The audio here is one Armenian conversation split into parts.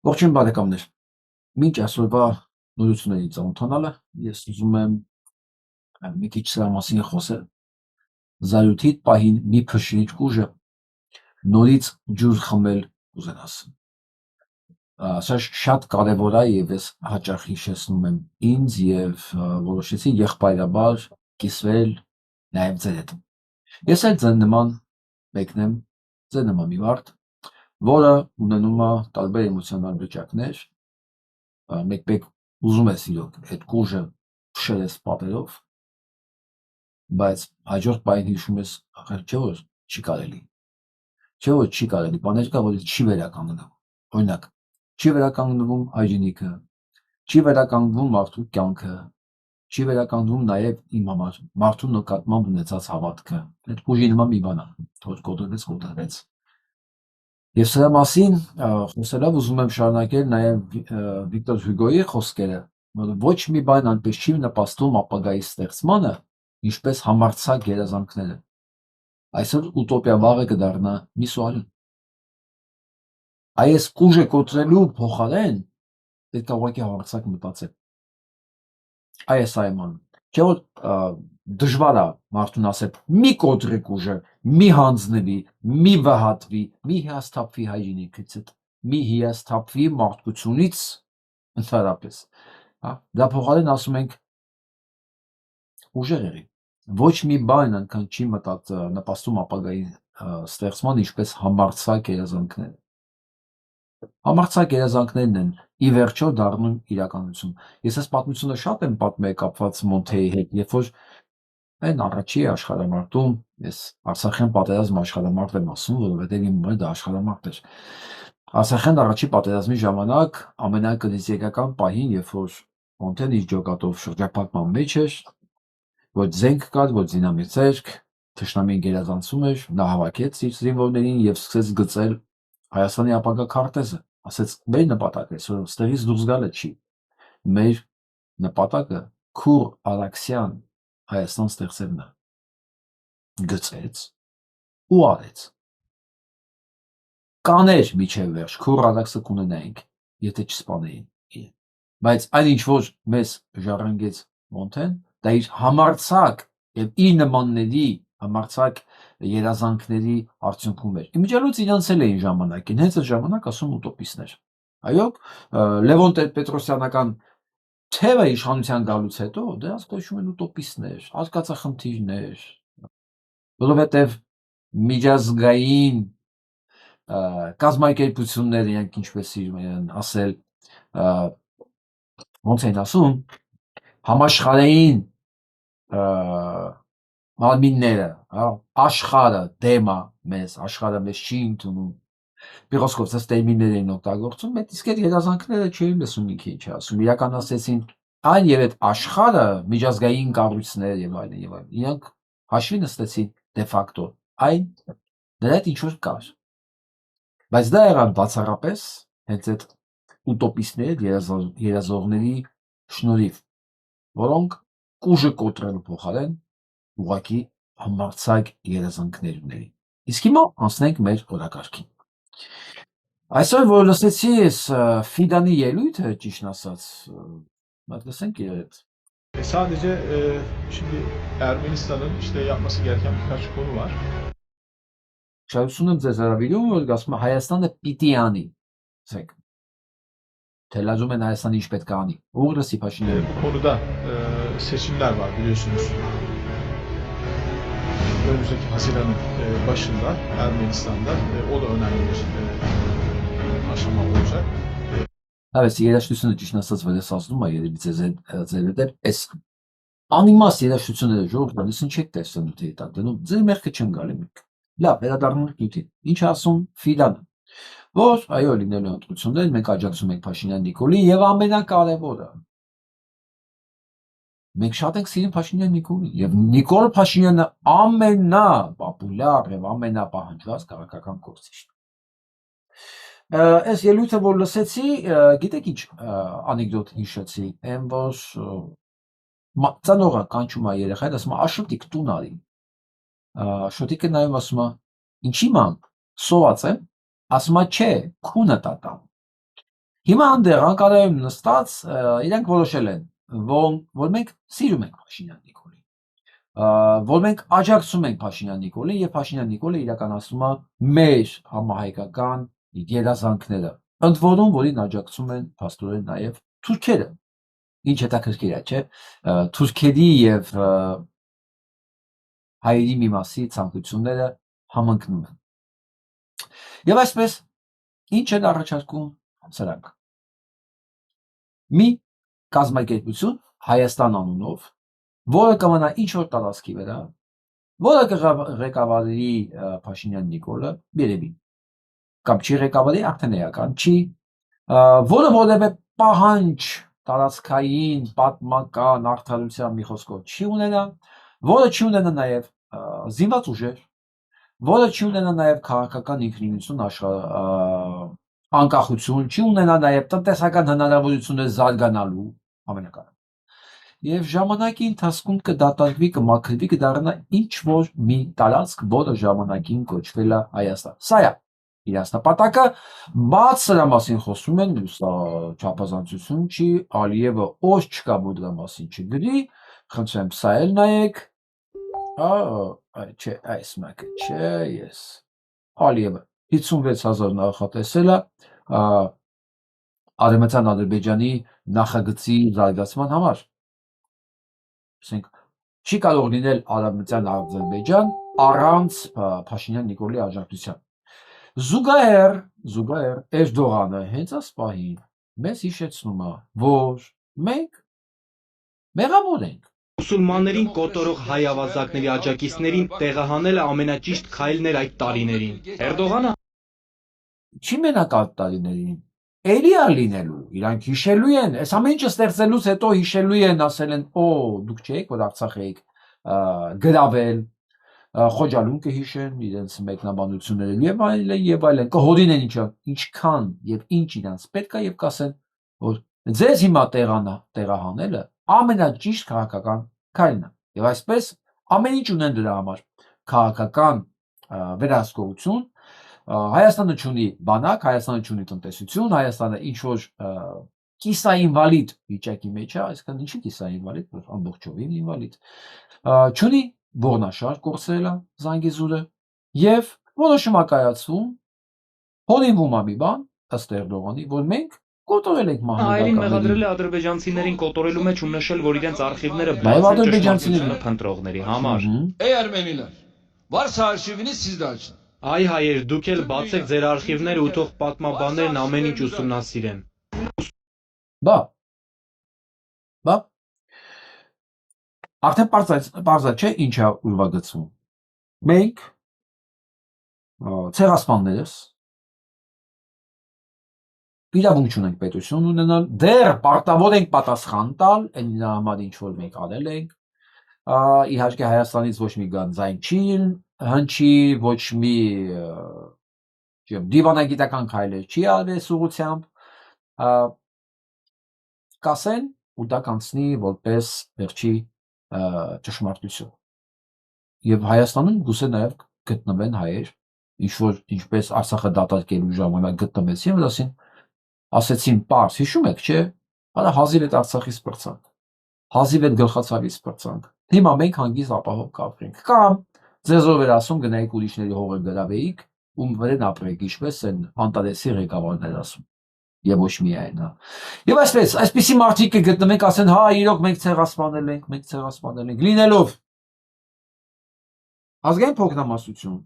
Ողջույն բարեկամներ, մինչ այսօրվա նորությունների ծանոթանալը, ես ուզում եմ մի քիչ սրա մասին խոսել։ Զայրույթի պահին մի փշրիչ ուժը նորից ջուր խմել կուզենաս։ Սա շատ կարևոր է եւ ես հաճախ հիշեցնում եմ ինձ եւ որոշեցի եղբայրաբար կիսվել նաեւ ձեր հետ։ Ես էլ ձեր նման մեկն եմ, ձեր նման մի մարդ, որը ունենում է տարբեր էմոցիոնալ վիճակներ, մեկ-մեկ ուզում ես իրոք այդ կուժը փշել ես պատերով, բայց հաջորդ պահին հիշում ես, ախր չէ որ չի կարելի, չէ որ չի կարելի, բաներ կա, որ չի վերականգնվում, օրինակ, չի վերականգնվում հայրենիքը, չի վերականգնվում մարդու կյանքը, չի վերականգնվում նաև իմ համար մարդու նկատմամբ ունեցած հավատքը, այդ ուժի նման մի բան է, որ կոտրվեց։ Եվ սրա մասին խոսելով ուզում եմ շարունակել նաև Վիկտոր Հյուգոյի խոսքերը, որ ոչ մի բան այնպես չի նպաստում ապագայի ստեղծմանը, ինչպես համարձակ երազանքները։ Այսօր ուտոպիա վաղը կդառնա մի սուալին։ Այս ուժը կոտրելու փոխարեն պետք է ուղղակի համարձակ մտածել։ Այս այման։ Չէ որ դժվար է մարդուն ասել մի կոտրեք ուժը, մի հանձնվի, մի վհատվի, մի հիասթափվի հայրենիքից, մի հիասթափվի մարդկությունից ընդհանրապես, հա, դա փոխարեն ասում ենք ուժեր եղի, ոչ մի բան այնքան չի նպաստում ապագայի ստեղծման, ինչպես համարձակ երազանքները։ Համարձակ երազանքներն են ի վերջո դառնում իրականություն։ Ես այս պատմությունը շատ եմ պատմել կապված Մոնթեի հետ, երբ որ այն առաջի աշխարհամարտում, ես Արցախյան պատերազմ աշխարհամարտ եմ ասում, որովհետև իմ մոտ դա աշխարհամարտ էր։ Արցախյան առաջի պատերազմի ժամանակ ամենակրիտիկական պահին, երբ որ Մոնթեն իր ջոկատով շրջափակման մեջ էր, որ զենք կար, որ դինամիտ թշնամին գերազանցում էր, նա հավաքեց իր զինվորներին եւ սկսեց գծել Հայաստանի ապագա քարտեզը, ասեց մեր նպատակը այսօր ստեղից դուրս գալը չի, մեր նպատակը քուր Արաքսյան Հայաստան ստեղծելն է, գծեց ու արեց, կաներ միջև վերջ, քուր Արաքսը կունենայինք, եթե չսպանեին իրեն, բայց այն ինչ որ մեզ ժառանգեց Մոնթեն, դա իր համարձակ եւ իր նմանների համարձակ երազանքների արդյունքում էր։ Իմիջիալոց իրանց էլ էին ժամանակին, հենց այդ ժամանակ ասում ուտոպիստներ։ Այո, Լևոն Պետրոսյանական թևը իշխանության գալուց հետո դրանց կոչում են ուտոպիստներ, արկածախնդիրներ, որովհետև միջազգային կազմակերպությունները իրանք ինչպես են ասել, ոնց են ասում, համաշխարհային մարմինները, աշխարհը դեմ է մեզ, աշխարհը մեզ չի ընդունում։ Պիրոսկով այս տերմիններ էին օգտագործում, իսկ այդ երազանքները չէին լսում ինքը ինչ ասում, իրականացեցին այն եւ այդ աշխարհը միջազգային կառույցներ եւ այլն եւ այլն։ Իրանք հաշվի նստեցին դե ֆակտո այն դրա հետ ինչ որ կար։ Բայց դա եղավ բացառապես հենց այդ ուտոպիստների երազողների շնորհիվ, որոնք կուժը կոտրելու փոխարեն ուղղակի համարձակ երազանքներ ունեին։ Իսկ հիմա անցնենք մեր օրակարգին։ Այսօր որ լսեցի Fidan'ı ելույթը, ճիշտ ասած, lăsենք evet. Sadece şimdi Ermenistan'ın işte yapması gereken birkaç konu var. Շարունակում եմ ձեզ հրավիրում, որ ասում եմ Հայաստանը պիտի անի։ Ասեք։ Telajum en Հայաստանը ինչ պետք է անի։ Ուղղրսի Փաշինյանը։ Bu konuda seçimler var biliyorsunuz. Önümüzdeki Haziran'ın başında Ermenistan'da o da önemli bir aşama olacak. Evet, երաժշտությունը ճիշտ ասած վերեսազդում է երևի ձեր հետ այս անիմաստ երաժշտությունները ժողովուրդը լսին չեք տեսնում թե դա դնում ձեր մեղքը չեն գալի մեկ։ Լավ, վերադառնանք դուտին։ Ինչ ասում Ֆիդանը, որ այո լինելու ընտրություններ մենք աջակցում ենք Փաշինյան Նիկոլին եւ ամենակարևորը մենք շատ ենք սիրում Փաշինյան Նիկոլին եւ Նիկոլ Փաշինյանը ամենապոպուլյար եւ ամենապահանջված քաղաքական գործիչն է։ Այս ելույթը որ լսեցի, գիտեք ինչ անեկդոտ հիշեցի, այն որ ծանոթը կանչում է երեխային, ասում է Աշոտիկ տուն արի։ Աշոտիկը նայում ասում է ինչի ման սոված եմ, ասում է չէ քունը տատամ։ Հիմա անդեր Անկարայում նստած իրենք որոշել են, որ մենք սիրում ենք Փաշինյան Նիկոլին, որ մենք աջակցում ենք Փաշինյան Նիկոլին եւ Փաշինյան Նիկոլը իրականացնում է մեր համահայկական երազանքները, ընդ որում որին աջակցում են փաստորեն նաեւ թուրքերը, ինչ հետաքրքիր է, չէ՞, թուրքերի եւ հայերի մի մասի ցանկությունները համընկնում են։ Եվ այսպես ինչ են առաջարկում սրանք։ Մի կազմակերպություն Հայաստան անունով, որը կմնա ինչ-որ տարածքի վրա, որը կղեկավարի Փաշինյան Նիկոլը, երևի, կամ չի ղեկավարի, արդեն էական չի, որը որևէ պահանջ տարածքային, պատմական, արդարության մի խոսքով չի ունենա, որը չի ունենա նաև զինված ուժեր, որը չի ունենա նաև քաղաքական ինքնիություն, անկախություն, չի ունենա նաև տնտեսական հնարավորություններ զարգանալու ամենակարևորը։ Եվ ժամանակի ընթացքում կդատարկվի, կմաքրվի, կդառնա ինչ-որ մի տարածք, որը ժամանակին կոչվել է Հայաստան։ Սա է իրաց նպատակը, բաց սրա մասին խոսում են, սա չափազանցություն չի, Ալիևը օր չկա, որ դրա մասին չգրի, խնդրեմ, սա էլ նայեք, չէ, այս մեկը չէ, ես, Ալիևը 56,000 նախատեսել է Արևմտյան Ադրբեջանի նախագծի զարգացման համար, ասենք, չի կարող լինել Արևմտյան Ադրբեջան առանց Փաշինյան Նիկոլի աջակցության։ Զուգահեռ Էրդողանը հենց այս պահին մեզ հիշեցնում է, որ մենք մեղավոր ենք։ Մուսուլմաններին կոտորող հայ ավազակների աջակիցներին տեղահանելը ամենաճիշտ քայլն էր այդ տարիներին։ Էրդողանը չի մենակ այդ տարիներին, էլի է լինելու, իրանք հիշելու են, այս ամեն ինչը ստեղծելուց հետո հիշելու են, ասել են, դուք չէիք, որ Արցախ եք գրավել, Խոջալուն կհիշեն իրենց մեկնաբանությունները եւ այլն, կհորինեն ինչքան եւ ինչ իրանց պետք է եւ կասեն, որ ձեզ հիմա տեղահանելը ամենաճիշտ քաղաքական քայլն է։ Եվ այսպես ամեն ինչ ունեն դրա համար քաղաքական վերահսկողություն, Հայաստանը չունի բանակ, Հայաստանը չունի տնտեսություն, Հայաստանը ինչ-որ կիսաինվալիդ վիճակի մեջ է, այսինքն ինչի կիսաինվալիդ, որ ամբողջովին ինվալիդ, չունի Բողնաշար կորցրել է Զանգեզուրը եւ որոշում է կայացվում, հորինվում է մի բան, ըստ Էրդողանի, որ մենք կոտորել ենք հայերին մեղադրել է ադրբեջանցիներին կոտորելու մեջ ու նշել, որ իրենց արխիվները բաց են ճշմարտությունը փնտրողների համար։ Ey Ermeniler, varsa arşiviniz sizde açın. Այ հայեր, դուք էլ բացեք ձեր արխիվները ու թող պատմաբաններն ամեն ինչ ուսումնասիրեն։ Բա արդեն պարզա չէ ինչ է ուրվագծվում։ Մենք ցեղասպաններս իրավունք չունենք պետություն ունենալ, դեռ պարտավոր ենք պատասխան տալ այն համար ինչ որ մենք արել ենք, իհարկե Հայաստանից ոչ մի գանձայն չի հնչի, ոչ մի դիվանագիտական քայլեր չի արվել սուղությամբ, կասեն ու դա կանցնի որպես վերջի ճշմարտություն։ Եվ Հայաստանում գուցե նաև գտնվեն հայեր, ինչպես Արցախը դատարկելու ժամանակ գտնվեցին, ասեցին պարզ, հիշում եք, չէ, արա հազիվ այդ Արցախից պրծանք, հազիվ այդ գլխացավից պրծանք, հիմա մենք հանգիստ ապահով կապրենք, կամ ձեզով էր ասում գնայիք ուրիշների հողը գրավեիք, ում վրեն ապրեիք, ինչպես են անտարեսի ղեկավարներ ասում, եւ ոչ միայն նա։ Եվ այսպեսի մարդիկ կգտնվենք, ասեն, հա, իրոք մենք ցեղասպանել ենք, լինելով ազգային փոքրամասնություն,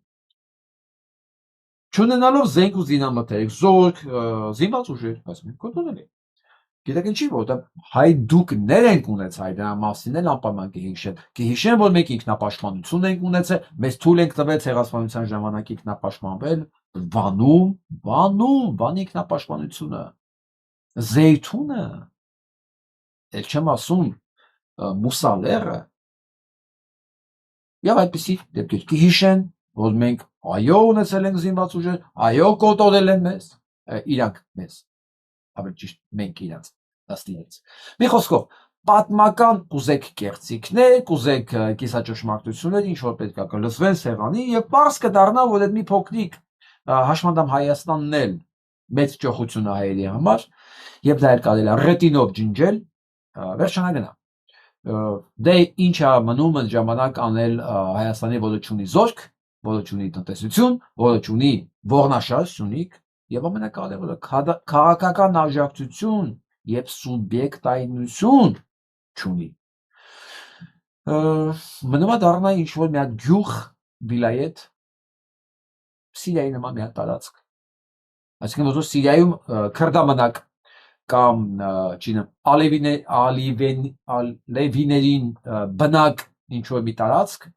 չունենալով զենք ու զինամթերք, զորք, զինված ուժեր, ասում ենք, կոտորել ենք։ Գիտեք ինչի, որտեղ հայդուկներ ենք ունեցել, դրա մասին էլ անպայման կհիշեն, որ մենք ինքնապաշտպանություն ենք ունեցել, մեզ թույլ ենք տվել ցեղասպանության ժամանակ ինքնապաշտպանվել, Վանի ինքնապաշտպանությունը, Զեյթունը, էլ չեմ ասում Մուսալերը, եւ այդպիսի դեպքեր կհիշեն, որ մենք այո ունեցել ենք զինված ուժեր, այո կոտորել են մեզ, իրանք մեզ, ավելի ճիշտ մենք իրանք դաստիարից։ Մի խոսքով, պատմական կուզեք կեղծիքներ, կուզեք կիսաճշմարտություններ, ինչ որ պետք է կլսվեն սեղանին եւ պարզ կդառնա, որ այդ մի փոքրիկ հաշմանդամ Հայաստանն էլ մեծ ճոխություն է հայերի համար, եւ դա էլ կարելի է ռետինով ջնջել, վերջնագնա։ Դե ինչ է մնում այդ ժամանակ անել Հայաստանի, որը չունի զորք, որը չունի տնտեսություն, որը չունի ողնաշարժ Սյունիք, եւ ամենակարևորը քաղաքական աջակցություն եւ սուբյեկտայնություն չունի։ Մնում է դառնա ինչ որ մի հատ գյուղ վիլայետ Սիրիայի նման մի հատ տարածք։ Այսինքն որ Սիրիայում քրդամանակ կամ ալևիներին բնակ ինչ որ մի տարածք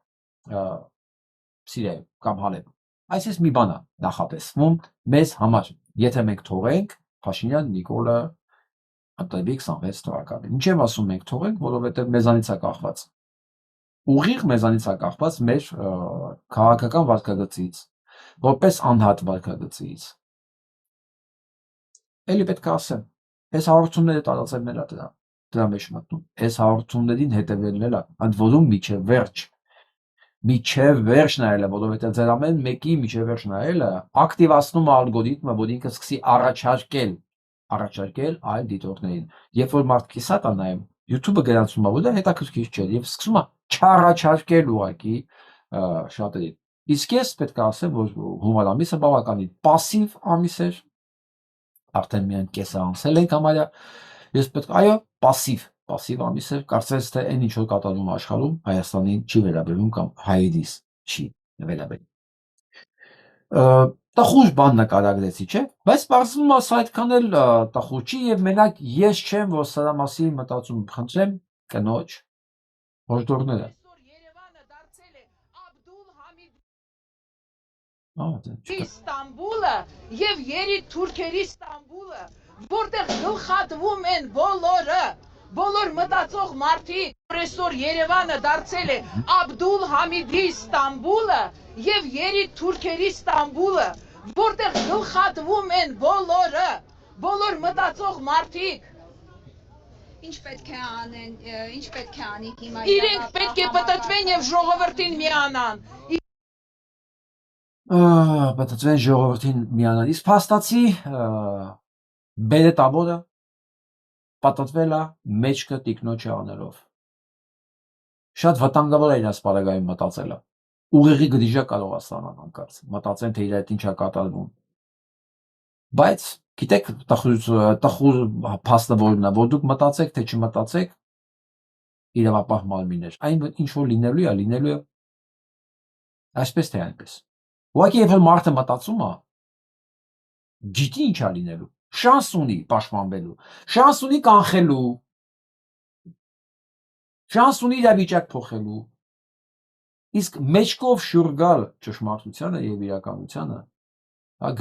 Սիրիայում կամ Հալեբ։ Այսպես մի բան է նախատեսվում մեզ համար, եթե մենք թողենք Փաշինյան Նիկոլը ընտրվի 26 թվականին։ Ինչ եմ ասում մենք թողենք, որովհետև մեզանից է կախված։ Ուղիղ մեզանից է կախված մեր քաղաքական վարքագծից, որպես անհատ վարքագծից։ Էլի պետք է ասեմ, այս հաղորդումները տարածելն էլ է դրա մեջ մտնում, այս հաղորդումներին հետևելն էլ է, ընդ որում միջև վերջ նայելը, որովհետև ձեր ամեն մեկի միջև վերջ նայելը ակտիվացնում է ալգորիթմը, որ ինքը սկսի առաջարկել այլ դիտորդներին։ Երբ որ մարդը կիսատ է նայում, YouTube-ը գրանցում է, որ դա հետաքրքիր չէ եւ սկսում է չառաջարկել ուղղակի շատերին։ Իսկ ես պետք է ասեմ, որ հունվար ամիսը բավականին пассив ամիս էր, արդեն միայն կեսը անցել ենք համարյա, ես պետք այո, пассив ամիս էր, կարծես թե այն ինչ որ կատարվում է աշխարհում Հայաստանին չի վերաբերում կամ հայերիս չի վերաբերում։ Տխուր բան նկարագրեցի, չէ՞, բայց պարզվում է սա այդքան էլ տխուր չի եւ մենակ ես չեմ, որ սրա մասին մտածում, խնդրեմ կնոջ հորդորները։ Ստամբուլը եւ երիտ թուրքերի Ստամբուլը, որտեղ գլխատվում են բոլոր մտածող մարդիկ, այսօր Երևանը դարձել է Աբդուլ Համիդի Ստամբուլը եւ երիտ թուրքերի Ստամբուլը, որտեղ գլխատվում են բոլոր մտածող մարդիկ։ Ինչ պետք է անեն, ինչ պետք է անի հիմա։ Իրենք պետք է պատտվեն եւ ժողովրդին միանան։ Պատտվեն ժողովրդին միանան։ Իսկ փաստացի բերետավորը պատտվել է մեջքը տիկնոջը անելով։ Շատ վտանգավոր է իր ասպարագայում մտածելը։ Ուղեղի գրիժը կարող է ստանալ հանկարծ, մտածեն թե իր հետ ինչ է կատարվում։ Բայց գիտեք տխուր փաստը որն է, որ դուք մտածեք թե չմտածեք, իրավապահ մարմիններ, այն ինչ որ լինելու է այսպես թե այնպես։ Ուղղակի երբ որ մարդը մտածում է, գիտի ինչ է լինելու, շանս ունի պաշտպանվելու, շանս ունի կանխելու, շանս ունի իրավիճակ փոխելու։ Իսկ մեջքով շուռ գալ ճշմարտությանը եւ իրականությանը,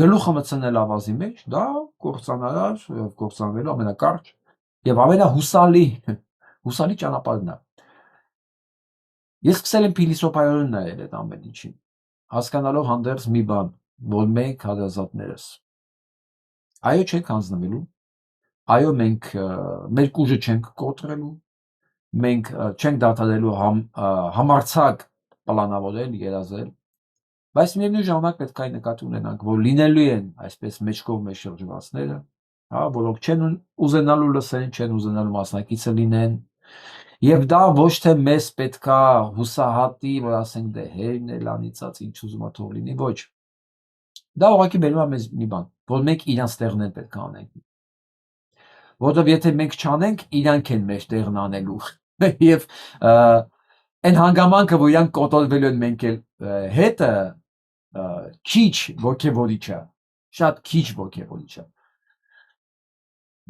գլուխը մտցնել ավազի մեջ, դա կործանարար եւ կործանվելու ամենակարճ եւ ամենահուսալի ճանապարհն է։ Ես սկսել եմ փիլիսոփայորեն նայել այդ ամեն ինչին, հասկանալով հանդերձ մի բան, որ մենք հարազատներս այո չենք հանձնվելու, այո մենք մեր կուժը չենք կոտրելու, մենք չենք դադարելու համարձակ պլանավորել, երազել, բայց միևնույն ժամանակ պետք է նկատի ունենանք, որ լինելու են այսպես մեջքով մեր շրջվածները, որոնք չեն ուզենալու լսեն, չեն ուզենալու մասնակիցը լինեն, եւ դա ոչ թե մեզ պետքա հուսահատի, որ ասենք դե հերն էլ անիծած ինչ ուզում է թող լինի, ոչ։ Դա ուղղակի բերում է մեզ մի բան, որ մենք իրանց տեղն են պետք է անենք։ Որովհետեւ եթե մենք չանենք, իրանք են մեր տեղն անելու։ Եվ այն հանգամանքը, որ իրանք կոտորվելու են մենք էլ հետը քիչ ոգևորիչ է, շատ քիչ ոգևորիչ է։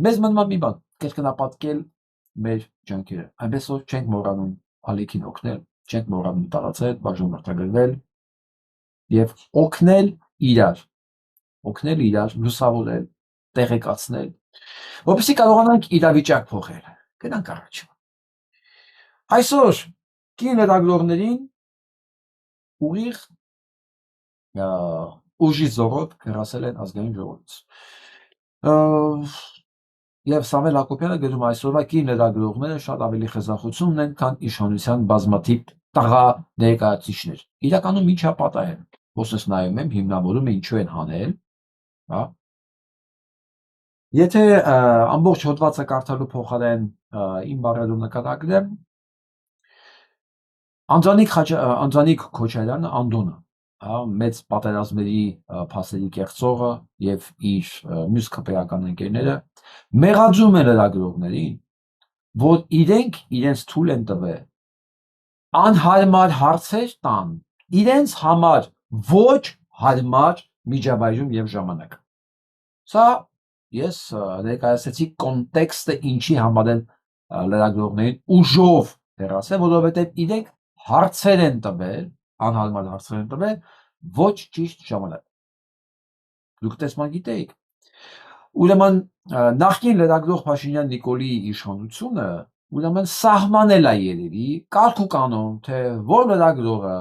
Մեզ մնում է մի բան, կրկնապատկել մեր ջանքերը, այնպես որ չենք մոռանում ալիքին օգնել, չենք մոռանում տարածել, բաժանորդագրվել եւ օգնել իրար, լուսավորել, տեղեկացնել, որպեսզի կարողանանք իրավիճակ փոխել։ Գնանք առաջ։ Այսօր կին լրագրողներին ուղիղ ուժի զորով հեռացել են ազգային ժողովից։ Եվ Սամվել Հակոբյանը գրում այսօրվա կին լրագրողները շատ ավելի խզախություն ունեն, քան իշխանության բազմաթիվ տղա ներկայացուցիչներ։ Իրականում ինչ է պատահել։ Ոսս նայում եմ, հիմնավորում է ինչու են հանել, հա։ Եթե ամբողջ հոդվածը կարդալու փոխարեն իմ բարելու նկատակն է Անձանիկ Քոչարյանը Անդոնը, հա, մեծ պատերազմների փասերի կեղծողը եւ իր մյուս քպեական ընկերները մեղադրում են լրագրողներին, որ իրենց թույլ են տվել անհարմար հարցեր տան իրենց համար ոչ հարմար միջավայրում եւ ժամանակ։ Սա ես ներկայացրեցի կոնտեքստը ինչի համար են լրագրողներին ուժով հեռացել, որովհետեւ իրենք հարցեր են տվել, անհարմար հարցեր են տվել ոչ ճիշտ ժամանակ։ Դուք տեսման գիտեիք։ Ուրեմն նախկին լրագրող Փաշինյան Նիկոլի իշխանությունը ուրեմն սահմանել է երևի կարգ ու կանոն, թե որ լրագրողը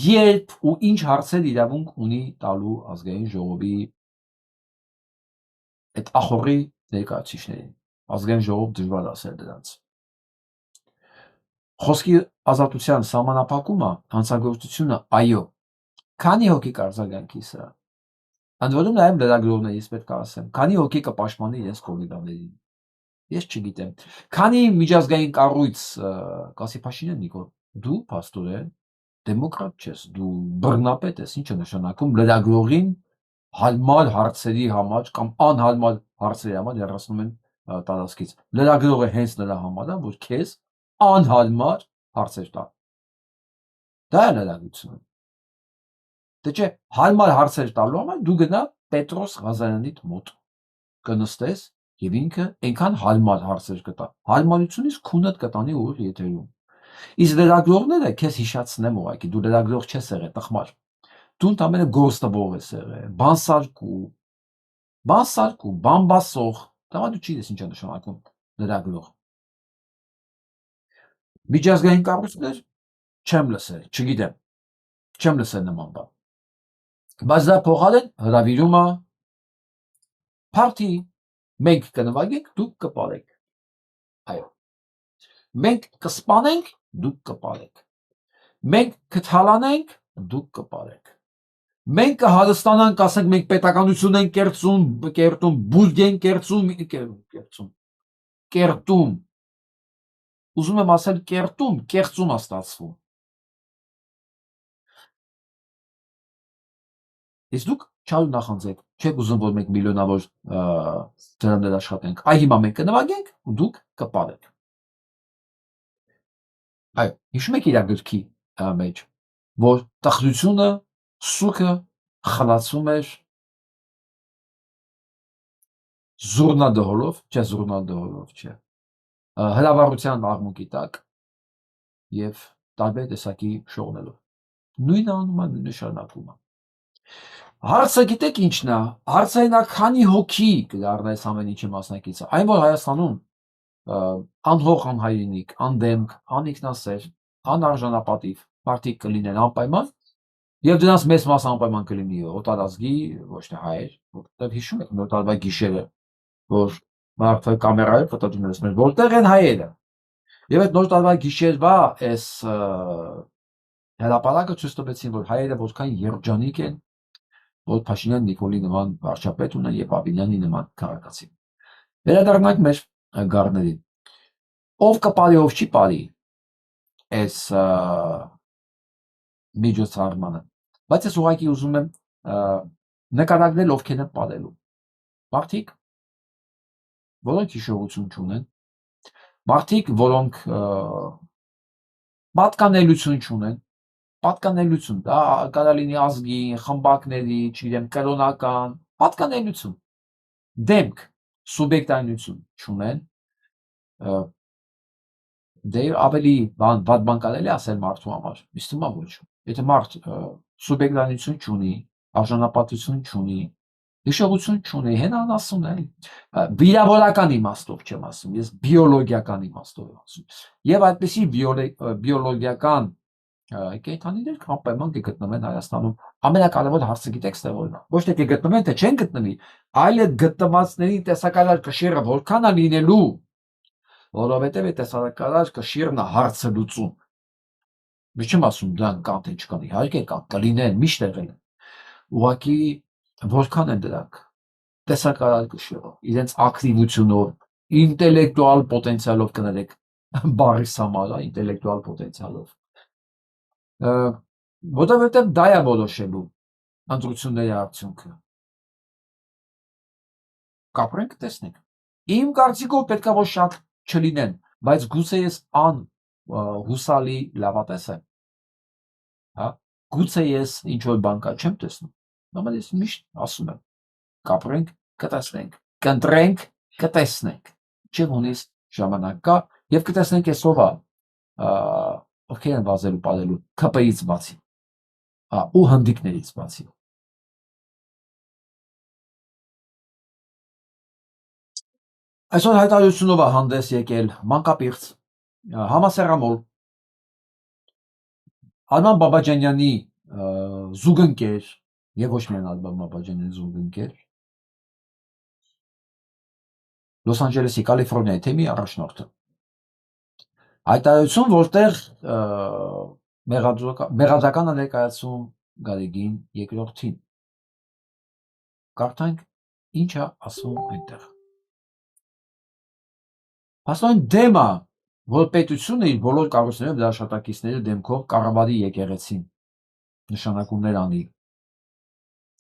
երբ ու ինչ հարցեր իրավունք ունի տալու ազգային ժողովի այդ ախորի ներկայացուցիչներին։ Ազգային ժողով դժվար ասել դրանց։ Խոսքի ազատության սահմանափակումը, հանցագործությունը, այո, քանի հոգի կարձագանքի սրա։ Ընդ որում նաև լրագրողներից պետք է ասեմ, քանի հոգի կպաշտպանի իրենց կոլեգաներին։ Ես չգիտեմ։ Քանի միջազգային կառույց կասի Փաշինյան Նիկոլ, դու փաստորեն դեմոկրատ չես, դու բռնապետ ես, ինչ է նշանակում լրագրողին հարմար հարցերի համար կամ անհարմար հարցերի համար հեռացնում են տարածքից։ Լրագրողը հենց նրա համար է, որ քեզ անհարմար հարցեր տա։ Դա է լրագրությունը։ Դե չէ, հարմար հարցեր տալու համար դու գնա Պետրոս Ղազարյանիդ մոտ կնստես եւ ինքը այնքան հարմար հարցեր կտա։ Հարմարությունից քունդ կտանի ուղիղ եթերում։ Իսկ լրագրողները քեզ հիշացնեմ ուղղակի, դու լրագրող չես եղել, տխմար։ Դու ընդամենը գործտվող ես եղել, բանսարկու, բամբասող, դա դու չգիտես ինչ է նշանակում լրագրող։ Միջազգային կառույցներ չեմ լսել, չգիտեմ, չեմ լսել նման բան։ Բայց դա փոխարեն հրավիրում է փարթի, մենք կնվագենք, դուք կպարեք։ Այո։ Մենք կսպանենք, դուք կպարեք։ Մենք կթալանենք, դուք կպարեք։ Մենք կհարստանանք, ասենք մենք պետականություն ենք կերտում, բուրգ ենք կերտում։ Ուզում եմ ասել կերտում, կեղծում է ստացվում։ Իսկ դուք չար նախանձեք, չեք ուզում, որ մենք միլիոնավոր դրամներ աշխատենք։ Այ հիմա մենք կնվագենք ու դուք կպարեք։ Այո, հիշում եք իր գրքի մեջ, որ տխրությունը, սուքը խլացում էր զուռնադհոլով, չէ, հրավառության աղմուկի տակ եւ տարբեր տեսակի շողնելով։ Նույնը անում է, նույնը շարունակում է։ Հարցը գիտեք ինչն է, հարցը նա քանի հոգի կդառնա այս ամեն ինչի մասնակիցը, այն որ Հայաստանում անհող, անհայրենիք, անդեմք, անինքնասեր, անարժանապատիվ մարդիկ կլինեն անպայման եւ դրանց մեծ մասը անպայման կլինի օտարազգի, ոչ թե հայեր, որտեղ հիշում եք նոր տարվա գիշերը, որ մարդը կամերայով ֆոտոդում էր, որտեղ են հայերը։ Եվ այդ նոր տարվա գիշերվա այս հրապարակը ցույց տվեցին, որ հայերը որքան երջանիկ են, որ Փաշինյան Նիկոլի նման վարչապետ ունեն եւ Աբիլյանի նման քաղաքացի։ Վերադառնանք մեր գառներին։ Ով կպարի, ով չի պարի այս միջոցառմանը։ Բայց ես ուղղակի ուզում եմ նկարագրել ովքեր են պարելու։ Մարդիկ, որոնք հիշողություն չունեն, մարդիկ, որոնք պատկանելություն չունեն, պատկանելություն, դա կարա լինի ազգին, խմբակների, չգիտեմ, կրոնական, պատկանելություն, դեմք, սուբյեկտայնություն չունեն, դե ավելի վատ բան կարելի ասել մարդու համար, իսկ թվում է ոչ։ Եթե մարդ սուբյեկտայնություն չունի, արժանապատվություն չունի, հիշողություն չունի, հենան ասում է, վիրավորական իմաստով չեմ ասում, ես բիոլոգիական իմաստով եմ ասում։ Եվ այդպիսի բիոլոգիական կենդանիներ անպայման կգտնվեն Հայաստանում։ Ամենակարևոր հարցը գիտեք ստեղ որն է։ Ոչ թե կգտնվեն, թե չեն գտնվի, այլ այդ գտնվածների տեսակարար կշիռը որքան է լինելու, որովհետև այդ տեսակարար կշիռն է հարցը լուծում։ Մի չեմ ասում դրան կան թե չկան, իհարկե կան, կլինեն, միշտ եղել են։ Ուղղակի որքան են դրանք տեսակարարքշով, իրենց ակտիվությունով, ինտելեկտուալ պոտենցիալով կներեք բարի սամալա, ինտելեկտուալ պոտենցիալով։ Որովհետև դա է որոշելու ընտրությունների արդյունքը։ Կապրենք, տեսնենք։ Իմ կարծիքով պետք է ոչ շատ չլինեն, բայց գուցե ես հուսալի լավատես եմ։ Հա, գուցե ես ինչ որ բան կա չեմ տեսնում։ Բայց ես միշտ ասում եմ, կապրենք, կտեսնենք, կընտրենք, կտեսնենք։ Չէ՞ ունես ժամանակ կա եւ կտեսնենք այսօր ովքեր են վազելու падելու ԿՊ-ից բացի։ Ու հնդիկներից բացի։ Այսօր հայտարարությունով է հանդես եկել մանկապիղծ համասեռամոլ Արման Բաբաջանյանի զուգընկեր եւ ոչ միայն Արման Բաբաջանյանի զուգընկեր Լոս Անջելեսի Կալիֆոռնիայի թեմի առաջնորդը։ Հայտարարություն, որտեղ մեղադրական ներկայացում Գարեգին երկրորդին։ Կարդանք ինչ է ասում այնտեղ։ Հասնոյն դեմ է, որ պետությունը իր բոլոր կառույցներով դրա աշխատակիցների դեմքով կառավարի եկեղեցին նշանակումներ անի։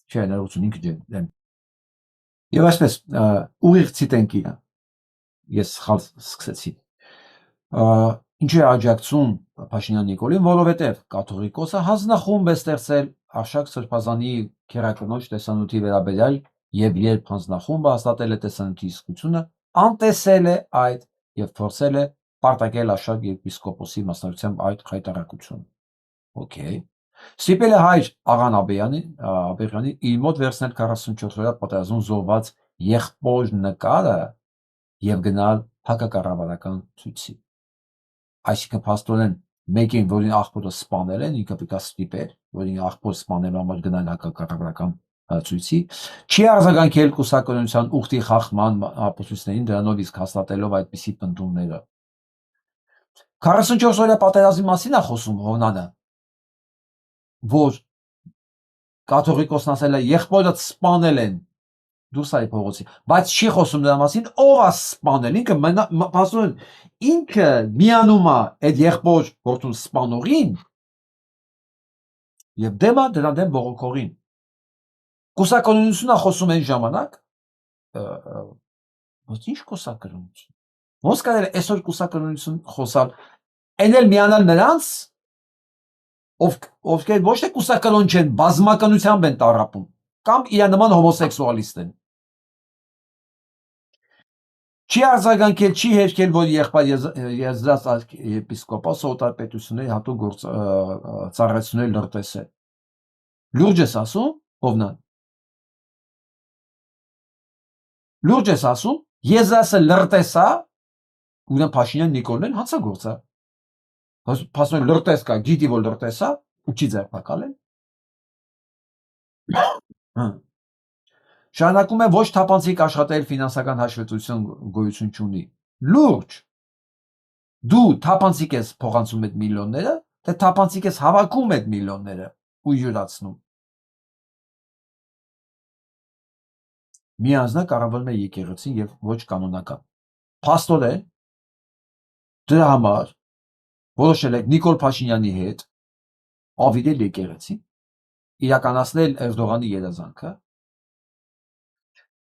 Չէ, ներողություն ինքը դեմ։ Եվ այսպես ուղիղ ցիտենք իրան։ Ես սխալ սկսեցի։ Ինչու է աջակցում Փաշինյան Նիկոլին, որովհետև կաթողիկոսը հանձնախումբ է ստեղծել Արշակ Սրբազանի քերակնոջ տեսանյութի վերաբերյալ եւ երբ հանձնախումբը հաստատել է տեսանյութի իսկությունը, անտեսել է այդ եւ փորձել է պարտակել Արշակ եպիսկոպոսի մասնակցությամբ այդ հայտարարությունը։ Okay։ Ստիպել է հայր Աղան Աբեղյանի իր մոտ վերցնել 44-օրյա պատերազմում զոհված եղբոր նկարը եւ գնալ հակակառավարական ցույցի։ Այսինքն փաստորեն մեկին, որին աղբորը սպանել են, ինքը պետք է ստիպեր, որին աղբոր սպանելու համար գնալ հակակառավարական ցույցի, չի արձագանքել կուսակցության ուխտի խախտման ապացույցներին, դրանով իսկ հաստատելով այդպիսի պնդումները։ 44-օրյա պատերազմի մասին է խոսում Հովնանը, որ կաթողիկոսն ասել է եղբորը սպանել են դուրս արի փողոցի, բայց չի խոսում դրա մասին, ով է սպանել, ինքը միանում է այդ եղբոր որդուն սպանողին եւ դեմ է դրա դեմ բողոքողին։ Կուսակցությունը խոսում այն ժամանակ, ո՞նց ինչ կուսակցություն։ Ոնց կարելի է այսօր կուսակցություն խոսալ, այնել միանալ նրանց, ովքեր ոչ թե կուսակցություն չեն, բազմականությամբ են տառապում, կամ իրանման հոմոսեքսուալիստ են։ Չի արձագանքել, չի հերքել, որ եղբայր Եզրած եպիսկոպոսը օտարպետությունների հատուկ ծառայությունների լրտես է։ Լուրջ ես ասում, Հովնան։ Լուրջ ես ասում, Եզրածը լրտես է, ուրեմն Փաշինյան Նիկոլն հանցագործ է։ Փաստորեն լրտես կա, գիտի որ լրտես է, ու չի ձերբակալել։ Շարունակում է ոչ թափանցիկ աշխատել ֆինանսական հաշվետվություն գոյություն չունի։ Լուրջ։ Դու թափանցիկ ես փոխանցում այդ միլիոնները, թե թափանցիկ ես հավաքում այդ միլիոնները ու յուրացնում։ Միանձնակ կառավարում է եկեղեցին եւ ոչ կանոնական։ Փաստորեն դրա համար որոշել եք Նիկոլ Փաշինյանի հետ ավիրել եկեղեցին, իրականացնել Էրդողանի երազանքը։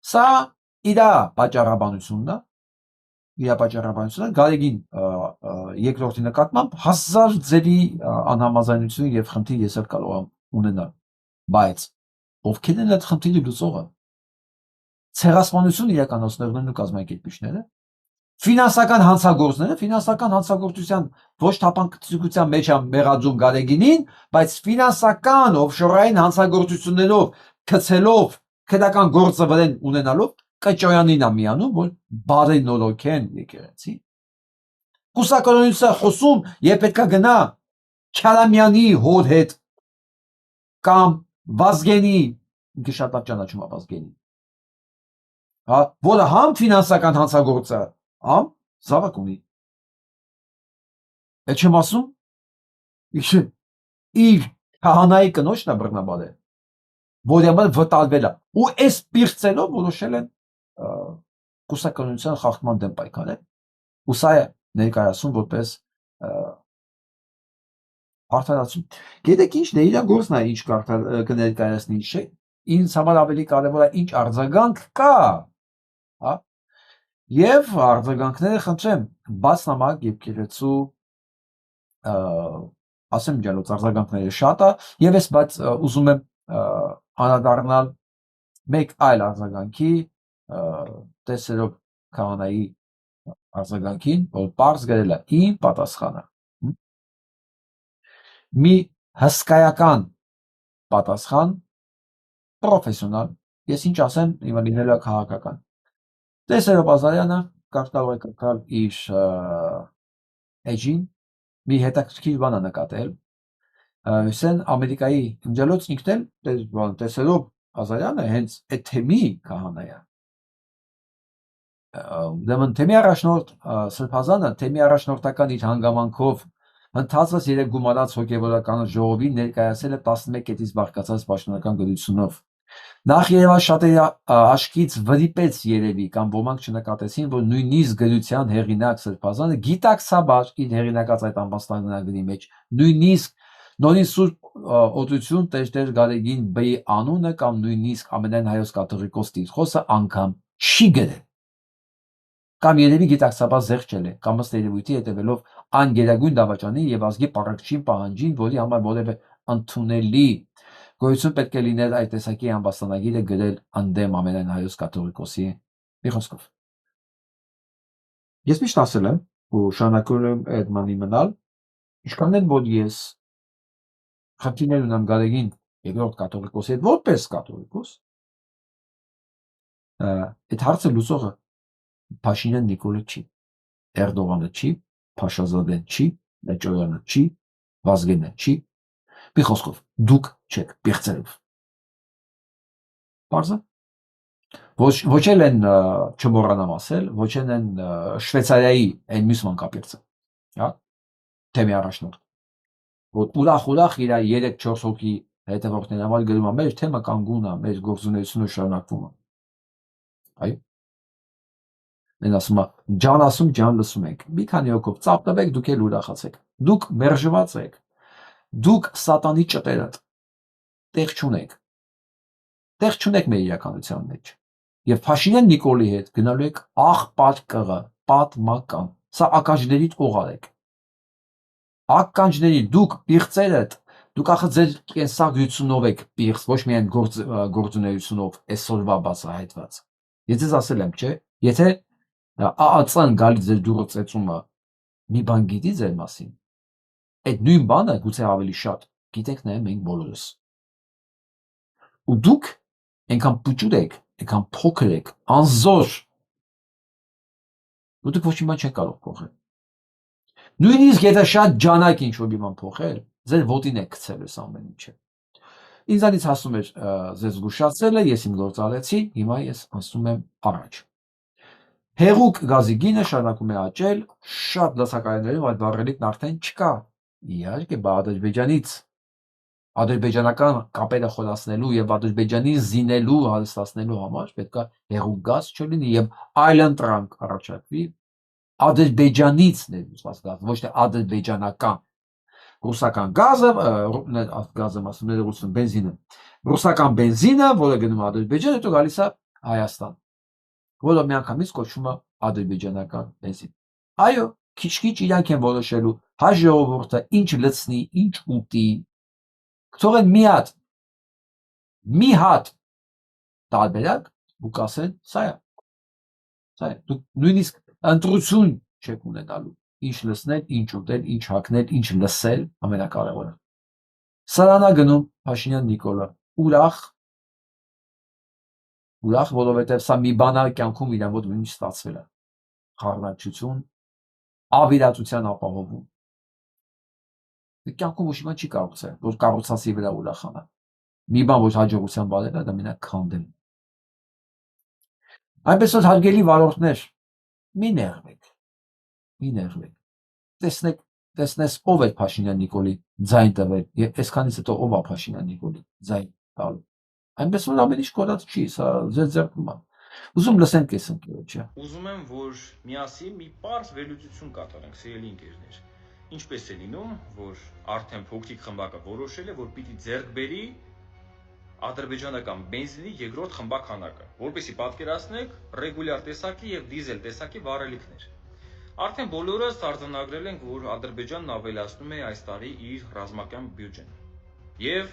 Սա իր պատճառաբանությունն է, Գարեգին երկրորդի նկատմամբ 1000 ձևի անհամաձայնություն եւ խնդիր ես էլ կարող եմ ունենալ, բայց ովքեր են այդ խնդիրը լուծողը։ Ցեղասպանություն իրականացնողներն ու կազմակերպիչները, ֆինանսական հանցագործները, ֆինանսական հանցագործության ոչ թափանցիկության մեջ է մեղադրում Գարեգինին, բայց ֆինանսական օֆշորային հանցագործություններով քցելով քրական գործը վրան ունենալով Կճոյանին է միանում, որ բարենորոգեն եկեղեցի։ Կուսակցությունն խոսում եւ պետքա գնա Չարամյանի հոր հետ կամ Վազգենի, ինքը շատ լավ ճանաչում է Վազգենին։ Հա, որը համ ֆինանսական հանցագործ է, համ զավակ ունի։ Այդ չեմ ասում։ Իր քահանայի կնոջն է բռնաբարել։ որի համար վտարվել է։ Ու այս պիղծելով որոշել են կուսակցության խախտման դեմ պայքարել։ Ու սա է ներկայացում որպես արդարացում։ Գիտեք ինչն է, իր գործն է ինչ կներկայացնի, չէ՞։ Ինձ համար ավելի կարևոր է ինչ արձագանք կա, հա։ Եվ արձագանքները խնդրեմ բաց նամակ եկեղեցու ասեմ ջանոց արձագանքները շատ է եւ ես բայց ուզում եմ անդրադառնալ մեկ այլ արձագանքի տեսերով քահանայի արձագանքին, որ պարզ գրել է իմ պատասխանը մի հսկայական պատասխան պրոֆեսիոնալ, ես ինչ ասեմ, իմ լինել է քաղաքական։ Տեսերով Ազարյանը կարող է կրկալ իր էջին մի հետաքրքիր բան է նկատել։ Սեն Ամերիկայի ջալոց ինքն էլ տեսերով Ազարյանը հենց այդ թեմի քահանա է։ Ուրեմն թեմի առաջնորդ Սրբազանը թեմի առաջնորդական իր հանգամանքով ընթացած 3 գումարած հոգևորական ժողովին ներկայացել է 11-ից բաղկացած պաշտոնական գրությունով։ Նախ Երևան շատերի աշկից վրիպեց երևի կամ ոմանք չնկատեցին, որ նույնիսկ գրության հեղինակ Սրբազանը գիտակցաբար իր հեղինակած այդ ամբաստանագրի մեջ նույնիսկ նորին Սուրբ Օդություն Տեր Գարեգին Բ-ի անունը կամ նույնիսկ ամենայն հայոց կաթողիկոս տիրխոսը անգամ չի գրել։ Կամ երևի գիտակցաբար զեղչել է, կամ ըստ երևույթի հետևելով այն գերագույն դավաճանի եւ ազգի պարակչին պահանջին, որի համար որևէ ընդունելի գոյություն պետք է լիներ այդ տեսակի ամբաստանագիրը գրել ընդդեմ ամենայն հայոց կաթողիկոսի մի խոսքով։ Ես միշտ ասել եմ ու շարունակում եմ այդ մանի մնալ, ինչքան էլ որ ես խնդիրներ ունեմ Գարեգին երկրորդ կաթողիկոսի հետ որպես կաթողիկոս, այդ հարցը լուծողը Փաշինյան Նիկոլը չի, Էրդողանը չի, Փաշազադեն չի, Մեջոյանը չի, Վազգենը չի, մի խոսքով դուք չեք պիղծերով։ Պարզը։ Ոչ էլ են չմոռանամ ասել, ոչ են Շվեյցարիայի այն մյուս մանկապիղծը, հա, թեմի առաջնորդ, որ ուրախ իր 3-4 հոգի հետևորդների համար գրում է մեր թեմը կանգուն է, մեր գործունեությունը շարունակվում է։ Այո։ Են ասում է, ջան ասում, ջան լսում եք։ Մի քանի հոգով ծափնվեք, դուք էլ ուրախացեք։ Դուք մերժված եք։ Դուք սատանի ճտերդ տեղ չունեք։ Տեղ չունեք մեր իրականության մեջ։ Եվ Փաշինյան Նիկոլի հետ գնալու եք աղբար կղը, պատմական։ Սա ականջներից օղար եք։ Ականջների դուք պիղծերդ, դուք ախր ձեր կենսագրությունով եք պիղծ, ոչ միայն գործունեությունով այսօրվա բացահայտված։ Ես ձեզ ասել եմ, չէ՞, եթե ԱԱՑ-ն գալի ձեր դուրը ծեծումը մի բան գիտի ձեր մասին, այդ նույն բանը գուցե ավելի շատ գիտենք նաև մենք բոլորս։ Ու դուք այնքան պուճուր եք, այնքան փոքր եք, անզոր, ու դուք ոչ մի բան չեք կարող փոխել։ Նույնիսկ եթե շատ ջանակ ինչ-որ մի բան փոխել, ձեր ոտին եք գցել այս ամեն ինչը։ Ինձանից հասնում էր ձեզ զգուշացելը, ես իմ գործ արեցի, հիմա ես ասում եմ առաջ։ Հեղուկ գազի գինը շարունակում է աճել, շատ դասակայաներում այդ բառերիկն արդեն չկա։ Իհարկե, Ադրբեջանից ադրբեջանական կապերը խորացնելու եւ Ադրբեջանին զինելու, հարստացնելու համար պետք է հեղուկ գազ չլինի եւ այլընտրանք առաջարկվի Ադրբեջանից ներմուծված գազ, ոչ թե ադրբեջանական։ Ռուսական գազը ասում ներողություն, բենզինը։ Ռուսական բենզինը, որը գնում է Ադրբեջան, հետո գալիս է Հայաստան, որը միանգամից կոչվում է ադրբեջանական բենզին։ Այո, քիչ-քիչ իրանք են որոշելու հայ ժողովուրդը ինչ լցնի, ինչ ուտի։ Թողեն մի հատ տարբերակ ու կասեն սա է։ Սա է։ Դուք նույնիսկ ընտրություն չեք ունենալու։ Ինչ լցնել, ինչ ուտել, ինչ հագնել, ինչ լսել, ամենակարևորը։ Սրանա գնում Փաշինյան Նիկոլը ուրախ, որովհետև սա մի բան է կյանքում իր մոտ նույնիսկ ստացվել է։ Խառնաշություն, ավիրացության ապահովում։ Կյանքում ոչ մի բան չի կառուցել, որ կառուցածի վրա ուրախանա։ Մի բան, որ հաջողության բարել է, դա մենակ քանդել։ Այնպես որ հարգելի վարորդներ, մի նեղվեք։ Տեսնես ով է Փաշինյան Նիկոլի ձայն տվել եւ այսքանից հետո ով է Փաշինյան Նիկոլի ձայն տալու։ Այնպես որ ամեն ինչ կորած չի, սա ձեր ձեռքում է։ Ուզում լսենք այս ընկերոջը։ Ուզում եմ, որ միասին մի պարզ վերլուծություն կատարենք, սիրելի ընկերներ։ Ինչպես է լինում, որ արդեն փոքրիկ խմբակը որոշել է, որ պիտի ձեռք բերի ադրբեջանական բենզինի երկրորդ խմբականակը, որպեսզի պատկերացնեք ռեգուլյար տեսակի եւ դիզել տեսակի վառելիքներ։ Արդեն բոլորս արձանագրել ենք, որ Ադրբեջանն ավելացնում է այս տարի իր ռազմական բյուջեն։ Եվ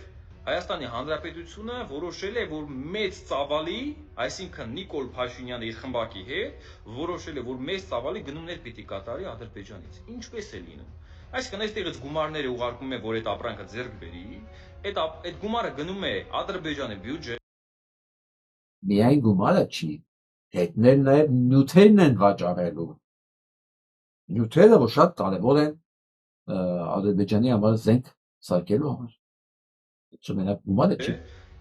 Հայաստանի Հանրապետությունը որոշել է, որ մեծ ծավալի, այսինքն Նիկոլ Փաշինյանը իր խմբակի հետ որոշել է, որ մեծ ծավալի գնումներ պիտի կատարի Ադրբեջանից։ Ինչպես է լինում։ Այսինքն այստեղից գումարները ուղարկում է, որ այդ ապրանքը ձեռք բերի, այդ գումարը գնում է Ադրբեջանի բյուջե։ Միայն գումարը չի, հետներն նաև նյութերն են վաճառելու։ Նյութերը, որ շատ կարևոր են Ադրբեջանի համար զենք սարքելու համար։ Չմենակ գումարը չի։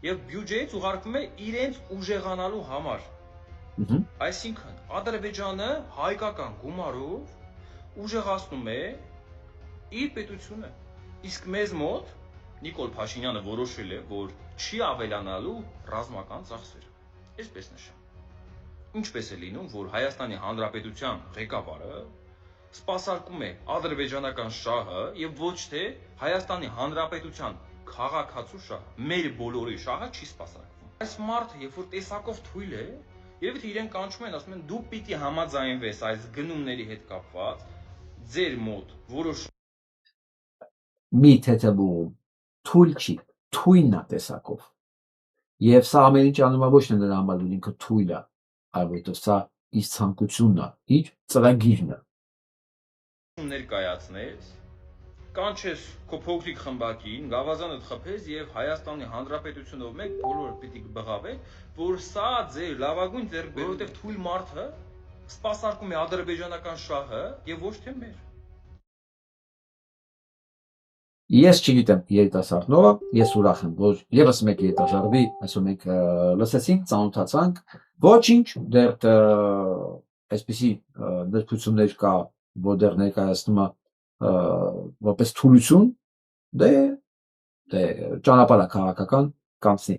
Եվ բյուջեից ուղարկվում է իրենց ուժեղանալու համար։ Այսինքն Ադրբեջանը հայկական գումարով ուժեղացնում է իր պետությունը։ Իսկ մեզ մոտ Նիկոլ Փաշինյանը որոշել է, որ չի ավելանալու ռազմական ծախսերը։ Այսպես նշեմ։ Ինչպես է լինում, որ Հայաստանի Հանրապետության ղեկավարը սպասարկում է ադրբեջանական շահը եւ ոչ թե Հայաստանի Հանրապետության քաղաքացու շահը, մեր բոլորի շահը չի սպասարկվում։ Այս մարդը, երբ որ տեսակով թույլ է, եւ իրեն կանչում են, ասում են դու պիտի համաձայնվես այս գնումների հետ կապված, ձեր մոտ որոշ Մի թեթևում թույլ չի, թույնն է տեսակով։ Եվ սա ամեն ինչ անում է ոչ թե նրա համար, որ ինքը թույլ է, այլ որովհետև սա իր ցանկությունն է, իր ծրագիրն է։ ներկայացնես, կանչես քո փոքրիկ խմբակին, գավազանդ խփես եւ Հայաստանի Հանրապետությունով մեկ բոլորը պիտի բղավեք, որ սա ձեր լավագույն ձեռք բերում, որովհետեւ թույլ մարդը սպասարկում է ադրբեջանական շահը եւ ոչ թե մեր։ Ես չգիտեմ երիտասարդնովը, ես ուրախ եմ, որ եւս մեկ երիտասարդի, այսօր մենք լսեցինք, ծանոթացանք, ոչինչ դեռ այսպիսի դրդություններ կա, որտեղ ներկայացնում է որպես թուլություն, դե ճանապարհը քաղաքական կանցնի։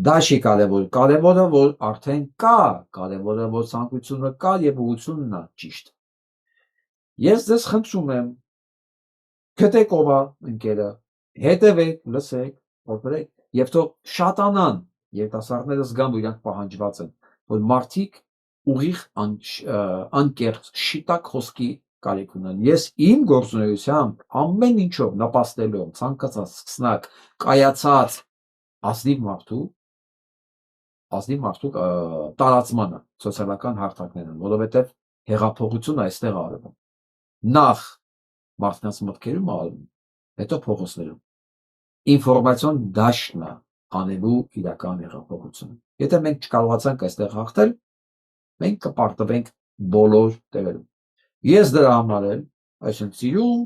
Դա չի կարևոր, կարևորը որ արդեն կա, կարևորը որ ցանկությունը կա եւ ուղղությունն է ճիշտ։ Ես ձեզ խնդրում եմ գտեք ով է ընկերը, հետևեք, լսեք, օգնեք եւ թող շատանան երիտասարդները զգան, որ իրանք պահանջված են, որ մարդիկ ուղիղ անկեղծ շիտակ խոսքի կարիք ունեն։ Ես իմ գործունեությամբ ամեն ինչով նպաստելով ցանկացած սկսնակ կայացած ազնիվ մարդու տարածմանը սոցիալական հարթակներում, որովհետեւ հեղափոխությունը այստեղ արվում։ Նախ մարդկանց մտքերում արվում, հետո փողոցներում։ Ինֆորմացիոն դաշտն է անելու իրական հեղափոխությունը։ Եթե մենք չկարողացանք այստեղ հաղթել, մենք կպարտվենք բոլոր տեղերում։ Ես դրա համար եմ, այսինքն սիրում,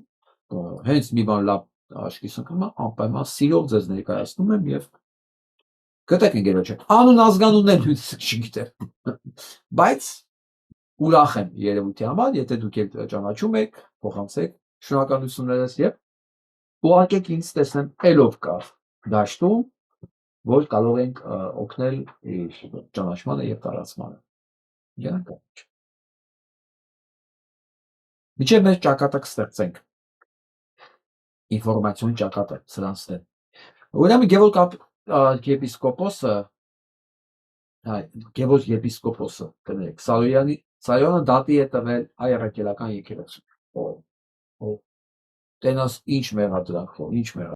հենց մի բան լավ աչքիս ընկնում է, անպայման սիրով ձեզ ներկայացնում եմ եւ գտեք ընկերոջը։ Անուն ազգանուններ չգիտեմ։ Բայց ուրախ եմ երևույթի համար, եթե դուք եք ճանաչում եք, փոխանցեք շնորհակալություններս եւ ուղարկեք ինձ տեսնեմ ելով կար դաշտում, որ կարող ենք օգնել իր ճանաչմանը եւ տարածմանը։ Յանք։ Միջև մեր ճակատը կստեղծենք ինֆորմացիոն ճակատը սրանց դեմ։ Ուրեմն Գևորգ եպիսկոպոսը կներեք Սարոյանը դատի է տվել հայ առաքելական եկեղեցու։ Տենաս ինչ մեղադրանքով, ինչ մեղա։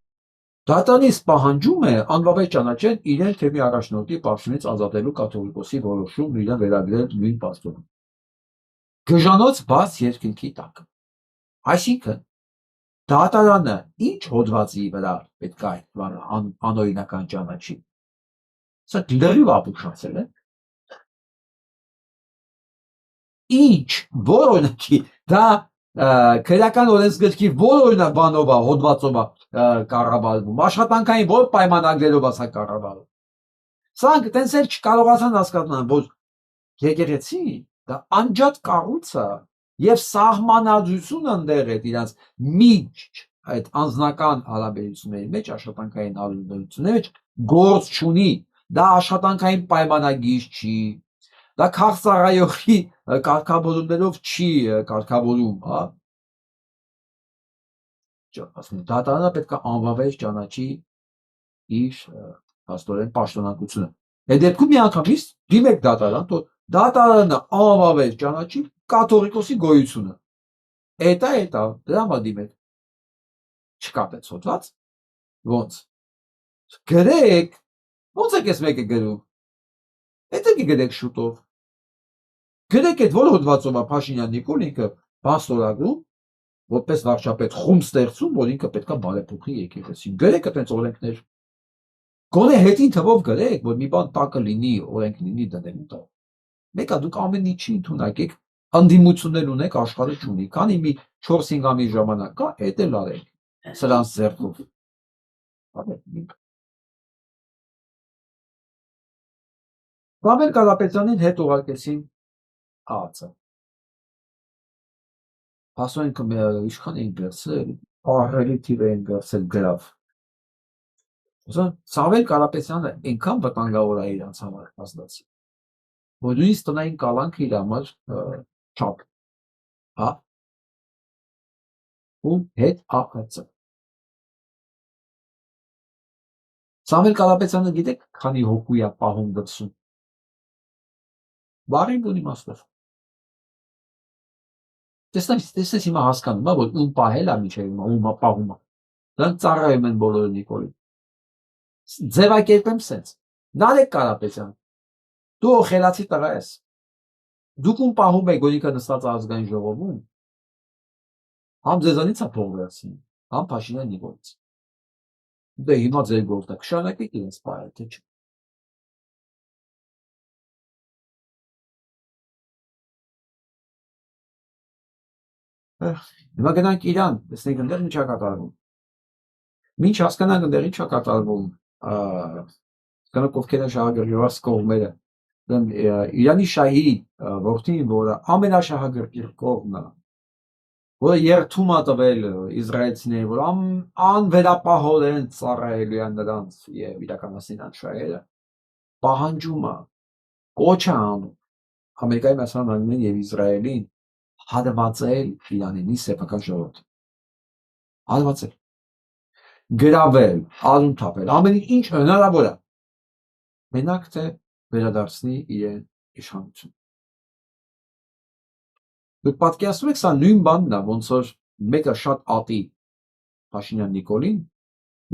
Դատարանից պահանջում է անվավեր ճանաչել իրեն թեմի առաջնորդի պաշտոնից ազատելու կաթողիկոսի որոշումն իրեն վերագրել նույն պաշտոնում։ Գժանոց բաց երկնքի տակ։ Այսինքն դատարանը ինչ հոդվածի վրա պետք է անօրինական ճանաչի։ Սա լրիվ ապուշացել է։ Ինչ, որ օրինակի, դա քրեական օրենսգրքի որ օրինակ բանով է, հոդվածով է կառավարվում, աշխատանքային որ պայմանագրերով է սա կառավարվում։ Սրանք տենց էլ չկարողացան հասկանալ, որ եկեղեցի դա անջատ կառույց է եւ սահմանադրություն ընդեր է իրանց միջ այդ անձնական հարաբերությունների մեջ, աշխատանքային հարաբերությունների մեջ գործ չունի դա աշխատանքային պայմանագիր չի, դա քաղցրահայողի կարգավորումներով չի կարգավորում, հա։ Դատարանը պետք է անվավեր ճանաչի իր հաստորեն պաշտոնակությունը։ Այդ դեպքում միանգամից դիմեք դատարան, դատարանը անվավեր ճանաչի կաթողիկոսի գոյությունը։ Էտա, դրա համար դիմեք։ Չկա պետք հոդված, ոնց։ Գրեք, ոնց եք ես մեկը գրում։ Էդ եք գրեք շուտով։ Գրեք այդ որ հոդվածով է Փաշինյան Նիկոլ ինքը բան ստորագրում, որպես վարչապետ խումբ ստեղծում, որ ինքը պետքա բարեփոխի եկեղեցին։ Գրեք այդպես օրենքներ։ Գոնե հետին թվով գրեք, որ մի բան տակը լինի, օրենք լինի դնելու տակ։ Մեկա դուք ամեն ինչի ընդունակեք, անդիմություններ ունեք, աշխարհը չունի։ Քանի մի 4-5 ամիս ժամանակ կա, էդ էլ արեք։ Սրանց ձեռքով։ Սամվել Կարապետյանին հետ ուղարկեցին ԱԱՑ-ը։ Ասում ենք ինչքան էին վերցրել, ահռելի թիվ էին վերցրել գրավ։ Սամվել Կարապետյանը այնքան վտանգավոր է իրանց համար ազդացի, որ նույնիսկ տնային կալանքը իր համար չափ, հա, ու հետ ԱԱՑ։ Սամվել Կարապետյանը գիտեք քանի հոգու է պահում դրսում։ Բարին բուն իմաստով։ Տեսնես հիմա հասկանում, որ ում պահել է միջև հիմա, ում պահում է։ Դրանք ծառայում են բոլորը Նիկոլին։ Ձևակերպեմ սենց։ Նարեկ Կարապետյան, դու խելացի տղա ես։ Դուք ում պահում եք, որ ինքը նստած ազգային ժողովում, համ ձեզանից է փող վերցնում, համ Փաշինյան Նիկոլից։ Դե հիմա ձեր գործը կշարունակեք իրենց պահել, թե չէ։ Հիմա գնանք Իրան, տեսնենք ընդեղ ինչ է կատարվում։ Մինչ հասկանանք ընդեղ ինչ է կատարվում, հասկանանք ովքեր են շահագրգռված կողմերը։ Իրանի շահի որդին, որը ամենաշահագրգիռ կողմն է, որը երդում է տվել իսրայելցիներին, որ անվերապահորեն ծառայելու են նրանց եւ իրականացնի նրանց շահերը, պահանջում է, կոչ է անում Ամերիկայի Միացյալ Նահանգներին եւ Իսրայելին հալվածել Իրանինի սեփական ժողովուրդը։ Հալվածել, գրավել, արուն թափել, ամեն ինչ հնարավոր է։ Մենակ թե վերադարձնի իրեն իշխանություն։ Դուք պատկերացնում եք, սա նույն բանն է, ոնց որ մեկը շատ ատի Փաշինյան Նիկոլին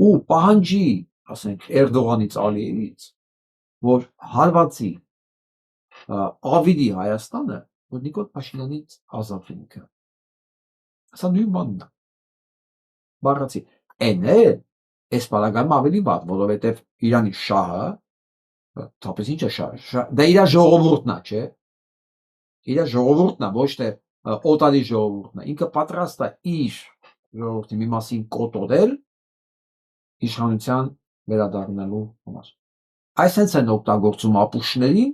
ու պահանջի, ասենք, Էրդողանից, Ալիևից, որ հարվածի ավիրի Հայաստանը, որ Նիկոլ Փաշինյանից ազատվի ինքը։ Սա նույն բանն է։ Բառացի։ Էն է, այս պարագայում ավելի վատ, որովհետև Իրանի շահը, թապես ինչ է շահը, դա իր ժողովուրդն է, չէ։ Իր ժողովուրդն է, ոչ թե օտարի ժողովուրդն է։ Ինքը պատրաստ է իր ժողովրդի մի մասին կոտորել իշխանության վերադառնալու համար։ Այսպես են օգտագործում ապուշներին,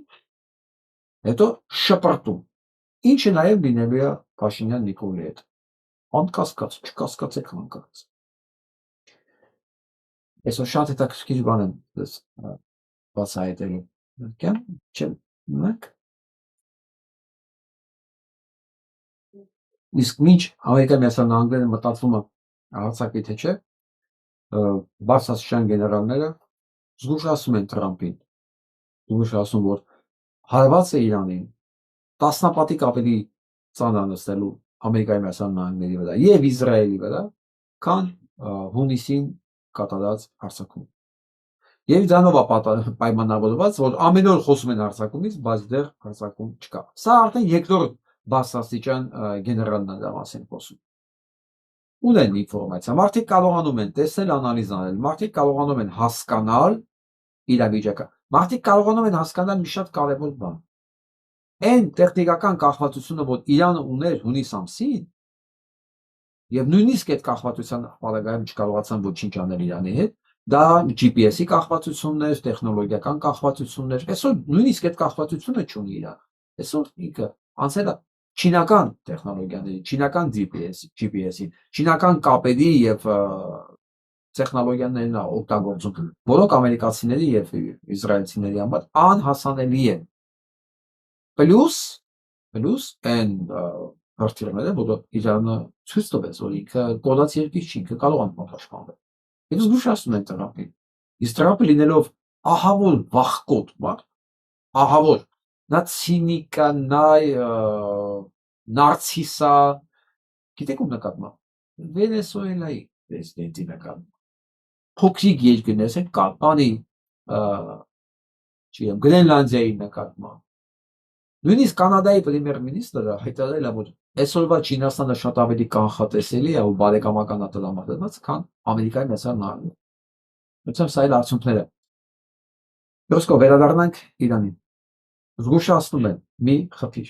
հետո շպրտում։ Ինչը նաև լինելու է Փաշինյան Նիկոլի հետ։ Անկասկած, չկասկածեք անկած։ Այսօր շատ հետաքրքիր բան եմ բացահայտելու։ Չեմ ունեք։ Իսկ մինչ Ամերիկայի Միացյալ Նահանգները մտածում է հարձակի թե չէ, բարձրաստիճան գեներալները զգուշացում են Թրամփին, զգուշացում, որ հարված է Իրանին տասնապատիկ ավելի ծանր նստելու Ամերիկայի Միացյալ Նահանգների վրա եւ Իսրայելի վրա, քան հունիսին կատարած հարձակում։ Եվ դրանով է պայմանավորված, որ ամեն օր խոսում են հարձակումից, բայց դեռ հարձակում չկա։ Սա արդեն երկրորդ բարձրաստիճան գեներալն է դրա մասին խոսում։ Ունեն ինֆորմացիա, մարդիկ կարողանում են տեսնել, անալիզ անել, մարդիկ կարողանում են հասկանալ իրավիճակը, մարդիկ կարողանում են հասկանալ մի շատ կարևոր բան։ Այն տեխնիկական կախվածությունը, որ Իրանը ուներ հունիս ամսին, եւ նույնիսկ այդ կախվածության պարագայում չկարողացան ոչինչ անել Իրանի հետ, դա GPS-ի կախվածություններ, տեխնոլոգիական կախվածություններ, այսօր նույնիսկ այդ կախվածությունը չունի Իրանը։ Այսօր ինքը անցել է չինական տեխնոլոգիաների, չինական GPS-ի, չինական կապերի եւ տեխնոլոգիաներն է օգտագործում, որոնք ամերիկացիների եւ իսրայելցիների համար անհասանելի են։ Պլյուս այն հրթիռները, որը Իրանը ցույց տվեց, որ ինքը կոդած երկիր չի, ինքը կարող է պատասխանել։ Ես զգուշացնում եմ Տրամփին։ Իսկ Տրամփը լինելով ահավոր վախկոտ մարդ, ահավոր, նա ցինիկա, նա նարցիսա, գիտեք ում նկատմամբ, Վենեսուելայի պրեզիդենտի նկատմամբ, փոքրիկ երկրներ են կապանի, չգիտեմ, Գրենլանդիայի նկատմամբ, նույնիսկ Կանադայի պրեմիեր-մինիստրը հայտարարել է, որ այսօրվա Չինաստանը շատ ավելի կանխատեսելի է ու բարեկամական է տրամադրված, քան Ամերիկայի Միացյալ Նահանգները։ Ուրեմն սա էլ արդյունքները։ Ոսկո վերադառնանք Իրանին։ Զգուշացնում եմ մի խփիր,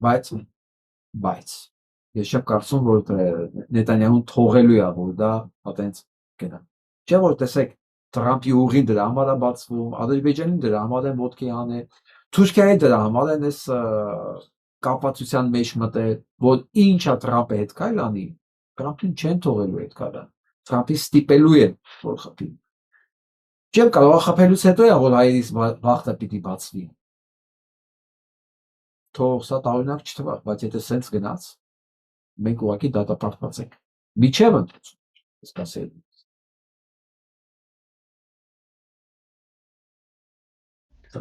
բայց ես չեմ կարծում, որ Նետանյահուն թողելու է, որ դա այտենց գնա։ Չէ՞ որ տեսեք Տրամփի ուղին դրա համար է բացվում, Ադրբեջանի դրա համար են ոտքի հանել, Թուրքիայի դրա համար են այս կապացության մեջ մտել, որ ինչա Տրամփը հետ կայլ անի, Տրամփին չեն թողելու հետ կայլան, Տրամփի ստիպելու են, որ խփի։ Չեմ կարող խփելուց հետո է, որ հայերից վախտը պիտի բացվի։ Թող սա տարօրինակ չթվա, բայց եթե սենց գնաց, մենք ուղղակի դատապարտված ենք։ Միջև ընդունում, ասել։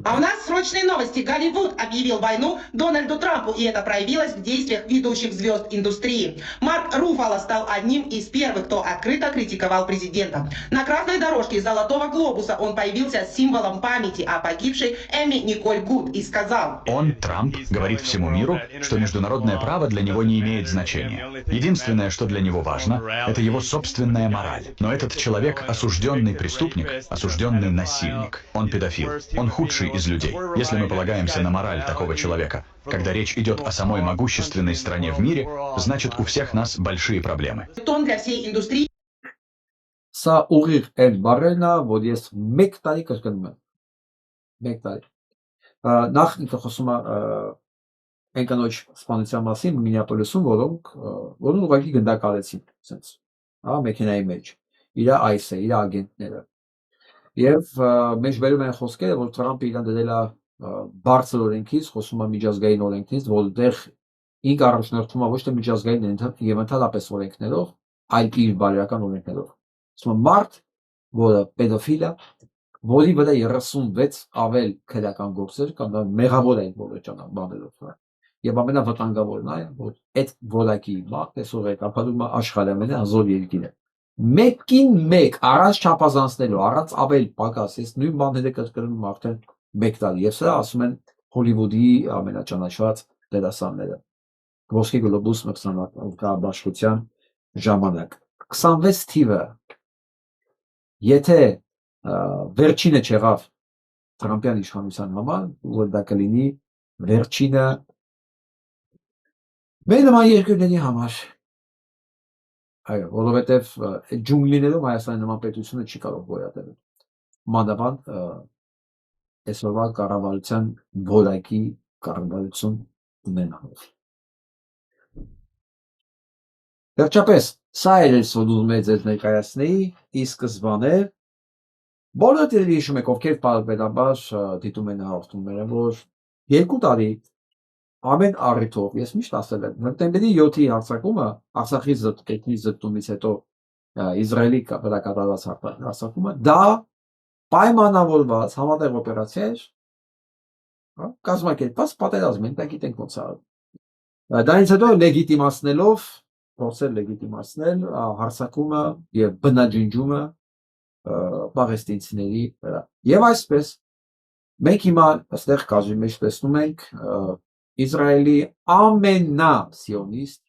А у нас срочные новости. Голливуд объявил войну Дональду Трампу, и это проявилось в действиях ведущих звезд индустрии. Марк Руффало стал одним из первых, кто открыто критиковал президента. На красной дорожке Золотого глобуса он появился с символом памяти о погибшей Эми Николь Гуд и сказал: Он, Трамп, говорит всему миру, что международное право для него не имеет значения. Единственное, что для него важно, это его собственная мораль. Но этот человек осужденный преступник, осужденный насильник. Он педофил. Он худший из людей. Если мы полагаемся на мораль такого человека, когда речь идет о самой могущественной стране в мире, значит у всех нас большие проблемы. Тон для всей индустрии. Սա ուղիղ այն բառերն է, որ ես 1 տարի կրկնում եմ։ 1 տարի։ Նախ ինքը խոսում է այն կանոչ սպանության մասին Մինեապոլիսում, որոնք ուղղակի գնդակալեցին, ասենց, մեքենայի մեջ։ Իր այսը, իր ագենտները։ Եվ մեջ բերում են խոսքերը, որ Տրամփը իրան դրել է բարձր օրենքից, խոսում է միջազգային օրենքից, որտեղ ինքը առաջնորդվում է ոչ թե միջազգային եւ ընդհանրապես օրենքներով, այլ իր բարոյական օրենքներով։ Ասում է մարդ, որը պետոֆիլ է, որի վրա 36 ավել քրեական գործեր կան, դա մեղավոր է բոլոր ճանապարհներով։ Եվ ամենավտանգավորն է, որ այդ որակի մարդ այսօր եկապարում է աշխարհի ամենահզոր երկիրը։ Մեկին մեկ առանց չափազանցնելու, առանց ավել պակաս, ես նույն բաները կրկնում արդեն 1 տարի, եւ սա ասում են Հոլիվուդի ամենաճանաչված դերասանները։ Ոսկե գլոբուս մրցանակաբաշխության ժամանակ 26 թիվը, եթե վերջինը չեղավ Տրամփյան իշխանության համար, որ դա կլինի վերջինը մեր նման երկրների համար։ Այո, որովհետև ջունգլիներում Հայաստանի նման պետությունը չի կարող գոյատևել։ Մանավանդ այսօրվա կառավարության որակի կառավարություն ունենալով։ Վերջապես, սա էր որ ուզում եմ ձեզ ներկայացնել ի սկզբանե։ Բոլոր դեպքերում հիշում եք, ովքեր բարբերաբար դիտում են հաղորդումները, որ 2 տարի ամեն առիթով, ես միշտ ասել եմ, նոյեմբերի 7-ի հարձակումը, Արցախի զտումից հետո Իսրայելի վրա կատարված հարձակումը, դա պայմանավորված համատեղ օպերացիա էր, կազմակերպված պատերազմ, մենք դա գիտենք ոնց է։ Դրանից հետո լեգիտիմացնելով, փորձել լեգիտիմացնել հարձակումը եւ բնաջնջումը պաղեստինցիների վրա։ Եվ այսպես մենք հիմա այստեղ կազմի մեջ տեսնում ենք Իսրայելի ամենասիոնիստ,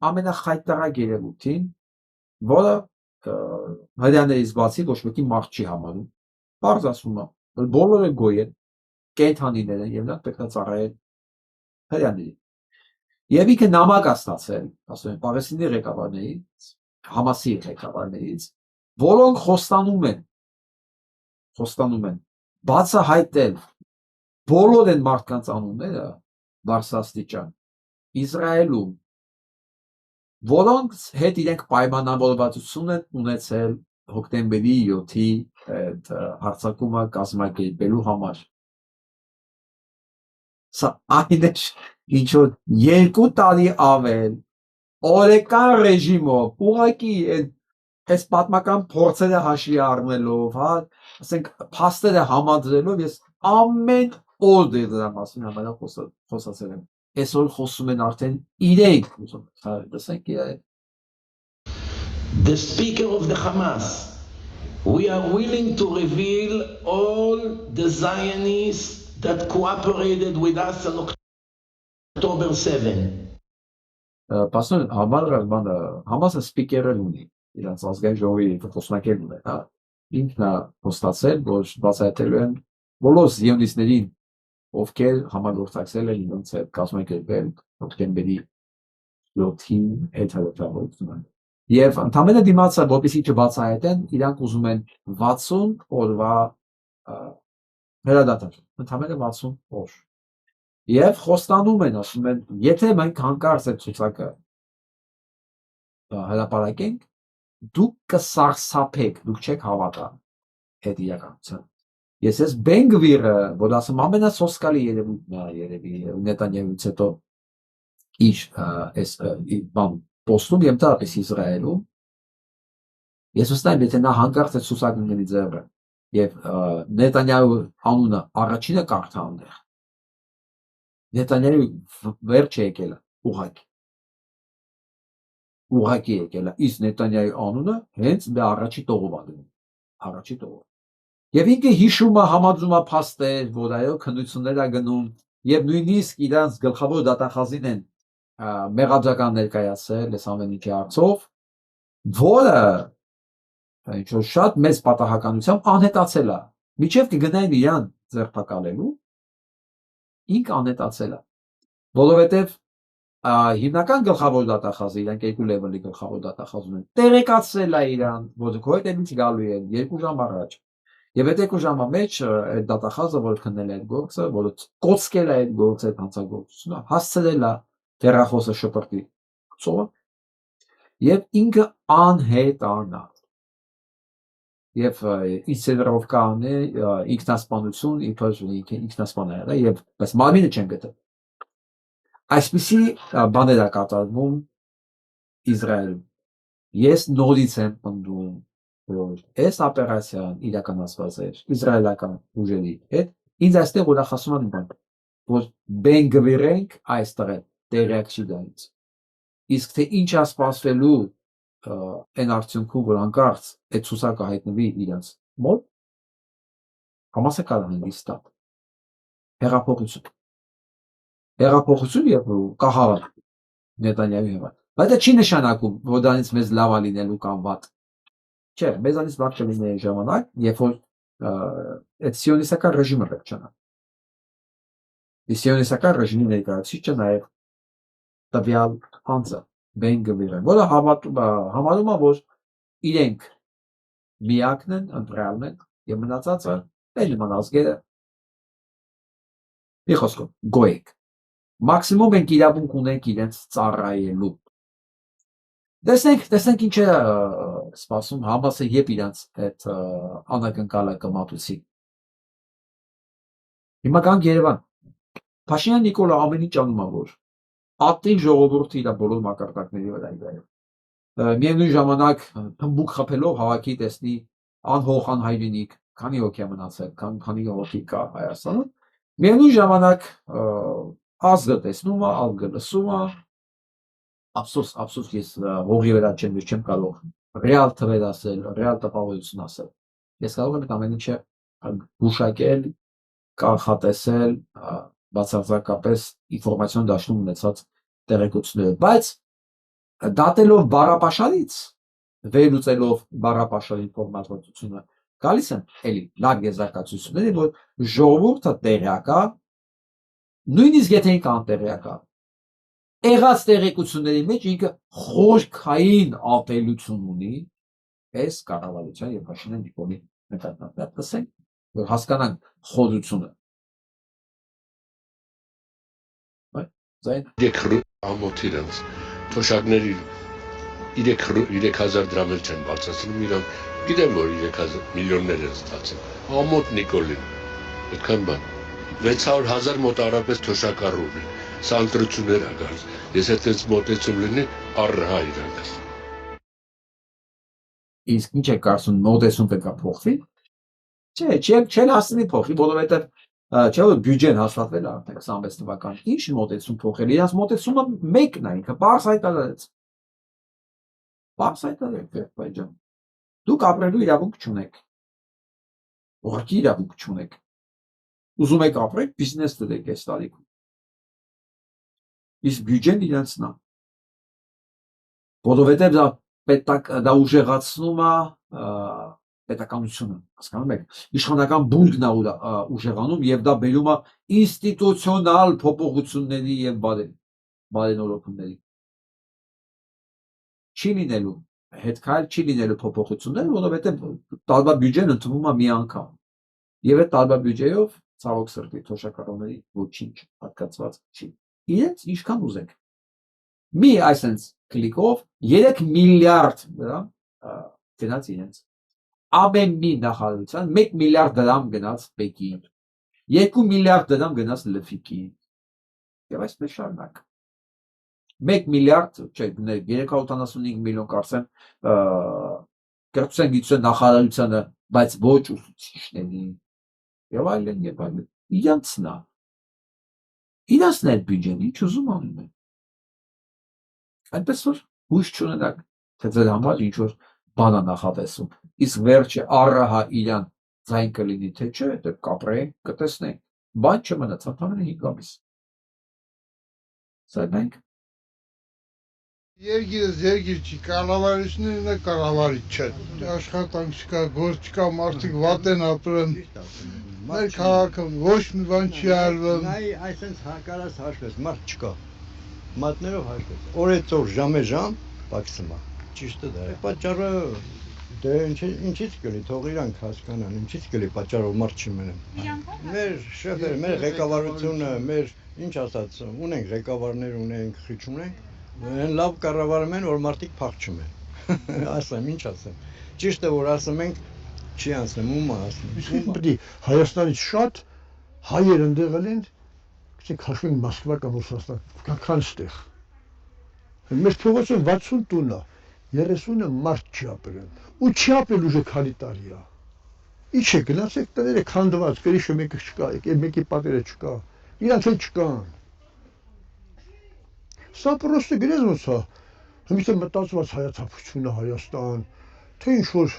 ամենախայտարակ երևույթին, որը հրեաներից բացի ոչ մեկի մարդ չի համարում, բարձ ասում է, որ բոլորը գոյ են, կենդանիներ են եւ նրանք պետք է ծառայեն հրեաներին։ Եվ ինքը նամակ է ստացել, ասում են, Պաղեստինի ղեկավարներից, Համասի ղեկավարներից, որոնք խոստանում են բացահայտել բոլոր են մարդկանց անունները բարձրաստիճան Իսրայելում որոնց հետ իրենք պայմանավորվածություն են ունեցել հոկտեմբերի 7-ի այդ հարձակումը կազմակերպելու համար։ Սա այն է, ինչ որ 2 տարի ավել օրեկան ռեժիմով ուղղակի այս պատմական փորձերը հաշվի առնելով, հա, ասենք փաստերը համադրելով ես ամեն օր դրա մասին խոսացել եմ։ Այսօր խոսում են արդեն իրենք, հա, լսենք իրենք։ The speaker of the Hamas, we are willing to reveal all the Zionists that cooperated with us on October 7. Պասոն Համասը սպիկերը ունի, իրանց ազգային ժողովի խոսնակերն ունեն, հա, ինքն է խոստացել, որ բացահայտելու են բոլոր զիոնիստներին, ովքեր համագործակցել են իրենց հետ կազմակերպել հոկտեմբերի 7-ին այդ հրապարակությունը։ Եվ ընդամենը դիմացը, որպեսզի չբացահայտեն, իրանք ուզում են 60 օրվա հրադադար, ընդամենը 60 օր։ Եվ խոստանում են, ասում են, եթե մենք հանկարծ այդ ցուցակը հրապարակենք, դուք կսարսափեք, դուք չեք հավատա այդ իրականությանը։ Ես ես Բենգվիրը, որ ասում ամենասոսկալի երևույթն է երևի Նետանյահուից հետո իր այս բան պոստում եւ դարպես Իսրայելում, ես վստահ եմ, եթե նա հանկարծ այդ ցուցակը ունի ձեռը եւ Նետանյահու անունը առաջինը կարդա այնտեղ, Նետանյահու վերջ եկել է ուղղակի եկել է, իսկ Նետանյահու անունը հենց դա առաջի տողով է դնում, առաջի տողով։ Եվ ինքը հիշում է, համաձում է փաստեր, որ այո քննություններ է գնում եւ նույնիսկ իրանց գլխավոր դատախազին են մեղադրական ներկայացել այս ամեն ինչի հարցով, որը ինչ-որ շատ մեծ պատահականությամբ անհետացել է։ Միջև կգնային իրան ձերբակալելու, ինքը անհետացել է, որովհետև հիմնական գլխավոր դատախազը, իրանք 2 լեվելի գլխավոր դատախազ ունեն, տեղեկացրել է իրան, որ քո հետևից գալու են 2 ժամ առաջ։ Եվ այդ 2 ժամի մեջ այդ դատախազը, որ քննել է այդ գործը, որ կոծկել է այդ գործը, այդ հանցագործությունը, հասցրել է տեղախոսը շպրտի ծովը եւ ինքը անհետանա։ Եվ ինսցենիրովկա ունի ինքնասպանություն, իբր ինքնասպան է եւ բայց մարմինը չեն գտել։ Այսպիսի բաներ է կատարվում Իսրայելում։ Ես նորից եմ պնդում, որ այս օպերացիան իրականացված էր իսրայելական ուժերի հետ, ինձ այստեղ ուրախացնում է բան, որ Բենգվիրենք այստեղ է տեղյակ չի դարձ։ Իսկ թե ինչ է սպասվելու այն արդյունքում, որ հանկարծ այդ ցուցակը հայտնվի իրենց մոտ, Համասը կարող է ստալ հեղափոխություն եւ կահավատ Նետանյահուի համար։ Բայց դա չի նշանակում, որ դրանից մեզ լավ է լինելու կամ վատ։ Չէ, մեզանից վատ կլինի ժամանակ, երբ որ այդ սիոնիստական ռեժիմը վերջանա։ Սիոնիստական ռեժիմի ներկայացուցիչը նաեւ տվյալ անձը Բենգվիրը, որը համարում է, որ իրենք միակն են, ընտրյալն են եւ մնացածը այլ նման ազգերը մի խոսքով գոյեք։ Մաքսիմում ենք իրավունք ունենք իրենց ծառայելու։ Տեսնենք ինչ է սպասում Համասը երբ իրենց այդ անակնկալը կմատուցի։ Հիմա գանք Երևան։ Փաշինյան Նիկոլը ամեն ինչ անում է, որ ատին ժողովուրդը իր բոլոր մակարդակների վրա է։ Միևնույն ժամանակ թմբուկ խփելով հավաքի տեսնի անհող անհայրենիք, քանի հոգի է մնացել, քանի հոգի կա Հայաստանում։ Միևնույն ժամանակ ազգը տեսնում է, ազգը լսում է, ափսոս ես հողի վրա չեմ կարող ռեալ թվեր ասել, ռեալ տպավորություն ասել։ Ես կարող եմ ամեն ինչը գուշակել, կանխատեսել, բացարձակապես ինֆորմացիոն դաշտում ունեցած տեղեկությունները, բայց դատելով բառապաշարից, վերլուծելով բառապաշարի ինֆորմացիոնը, գալիս են էլի լավ եզրակացությունների, որ ժողովուրդը տեղյակ է, նույնիսկ եթե ինքը անտեղյակ է, եղած տեղեկությունների մեջ ինքը խորքային ապելություն ունի այս կառավարության եւ Փաշինյան Նիկոլի նկատմամբ։ Տեսեք, որ հասկանանք խորությունը։ Եկրու ամոթ իրենց թոշակների 3000 դրամ էլ չեն բարձրացնում, իրանք գիտեմ որ 3000 միլիոններ են ստացել։ Ամոթ Նիկոլին, այդքան բան 600,000 մոտ առապես թոշակառու ունի, սա ընտրություններ ա գալիս, ես այդպես մոտեցում լինի առհա իրանք։ Իսկ ինչ է կարծում մոտեցում պետք է փոխվի։ Չեն հասնի փոխի, որովհետև չէ՞ որ բյուջեն հաստատվել է արդեն 26 թվականին։ Ինչ մոտեցում փոխել։ Իրաց մոտեցումը մեկն է, ինքը բարձ հայտարարեց։ Բարձ հայտարարեց, բայց դուք ապրելու իրավունք չունեք։ Ուղղակի իրավունք չունեք։ Ուզում եք ապրեք, բիզնես դրեք այս տարիքում։ Իսկ բյուջեն իրենցն է։ Որովհետև դա ուժեղացնում է պետականությունը, հասկանում եք, իշխանական բուրգն է ուժեղանում եւ դա բերում է ինստիտուցիոնալ փոփոխությունների եւ բարենորոգումների։ Չի լինելու, հետքայլ չի լինելու փոփոխություններ, որովհետեւ տարբեր բյուջեն ընդունվում է մի անգամ։ Եվ այդ տարբեր բյուջեով ցավոք սրտի թոշակառուների ոչինչ հատկացված չի։ Իրենց ինչքան ուզենք։ Մի այսենց կլիկով 3 միլիարդ դրամ գնաց իրենց։ Ամեն մի նախարարության 1 միլիարդ դրամ գնաց Բեկին, 2 միլիարդ դրամ գնաց Լֆիկին։ Եվ այսպես շարունակ։ 1 միլիարդ, չէ, 375 միլիոն կարծեմ կրթության գիտության նախարարությանը, բայց ոչ ուսուցիչներին։ Եվ այլն եւ այլն։ Իրանցն է։ Իրանցն է բյուջեն, ինչ ուզում անում են։ Այնպես որ հույս չունենաք, թե ձեր համար ինչ որ բան է նախատեսում։ Իսկ վերջը առհա իրան ձայն կլինի, թե չէ, դե կապրենք, կտեսնենք։ Բան չմնաց, ընդհանրապես 5 ամիս։ Սրանք Երգիր չի, կառավարությունն է կառավարիչ չէ։ Աշխատանք չկա, գործ չկա, մարդիկ վատ են ապրում։ Մեր քաղաքը ոչ մի բան չի արվում։ Այսպես հակարած հաշվես, մարդ չկա։ Մատներով հաշվես։ Օրեցօր ժամե-ժամ բացվում է։ Ճիշտ է դա։ Պատճառը դե ինչից կլի, թող իրանք հասկանան, ինչից կլի պատճառով մարդ չի մնում։ Մեր շեֆերը, մեր ղեկավարությունը, մեր ինչ ասած, ունենք ղեկավարներ, ունենք, խիչ ունենք, են լավ կառավարում են, որ մարդիկ փախչում են։ Ասեմ, ինչ ասեմ։ Ճիշտ է, որ ասում ենք, չի անցնում, ում ասում։ Իսկ պետք է Հայաստանից շատ հայեր ընդեղել են, գիտեք, հաշվենք Մոսկվա կամ Ռուսաստան, քան ստեղ։ Մեր փողոցում 60 տուն է, 30-ը մարդ չի ապրում, ու չի ապրել ուժը քանի տարի է։ Ինչ է գնացեք տները քանդված, գրիշը մեկը չկա, մեկի պատերը չկա, իրանք էլ չկան։ Սա պրոստը գրեզ ոնց է, հմիցը մտածված հայացափությունը Հայաստան, թե ինչ-որ,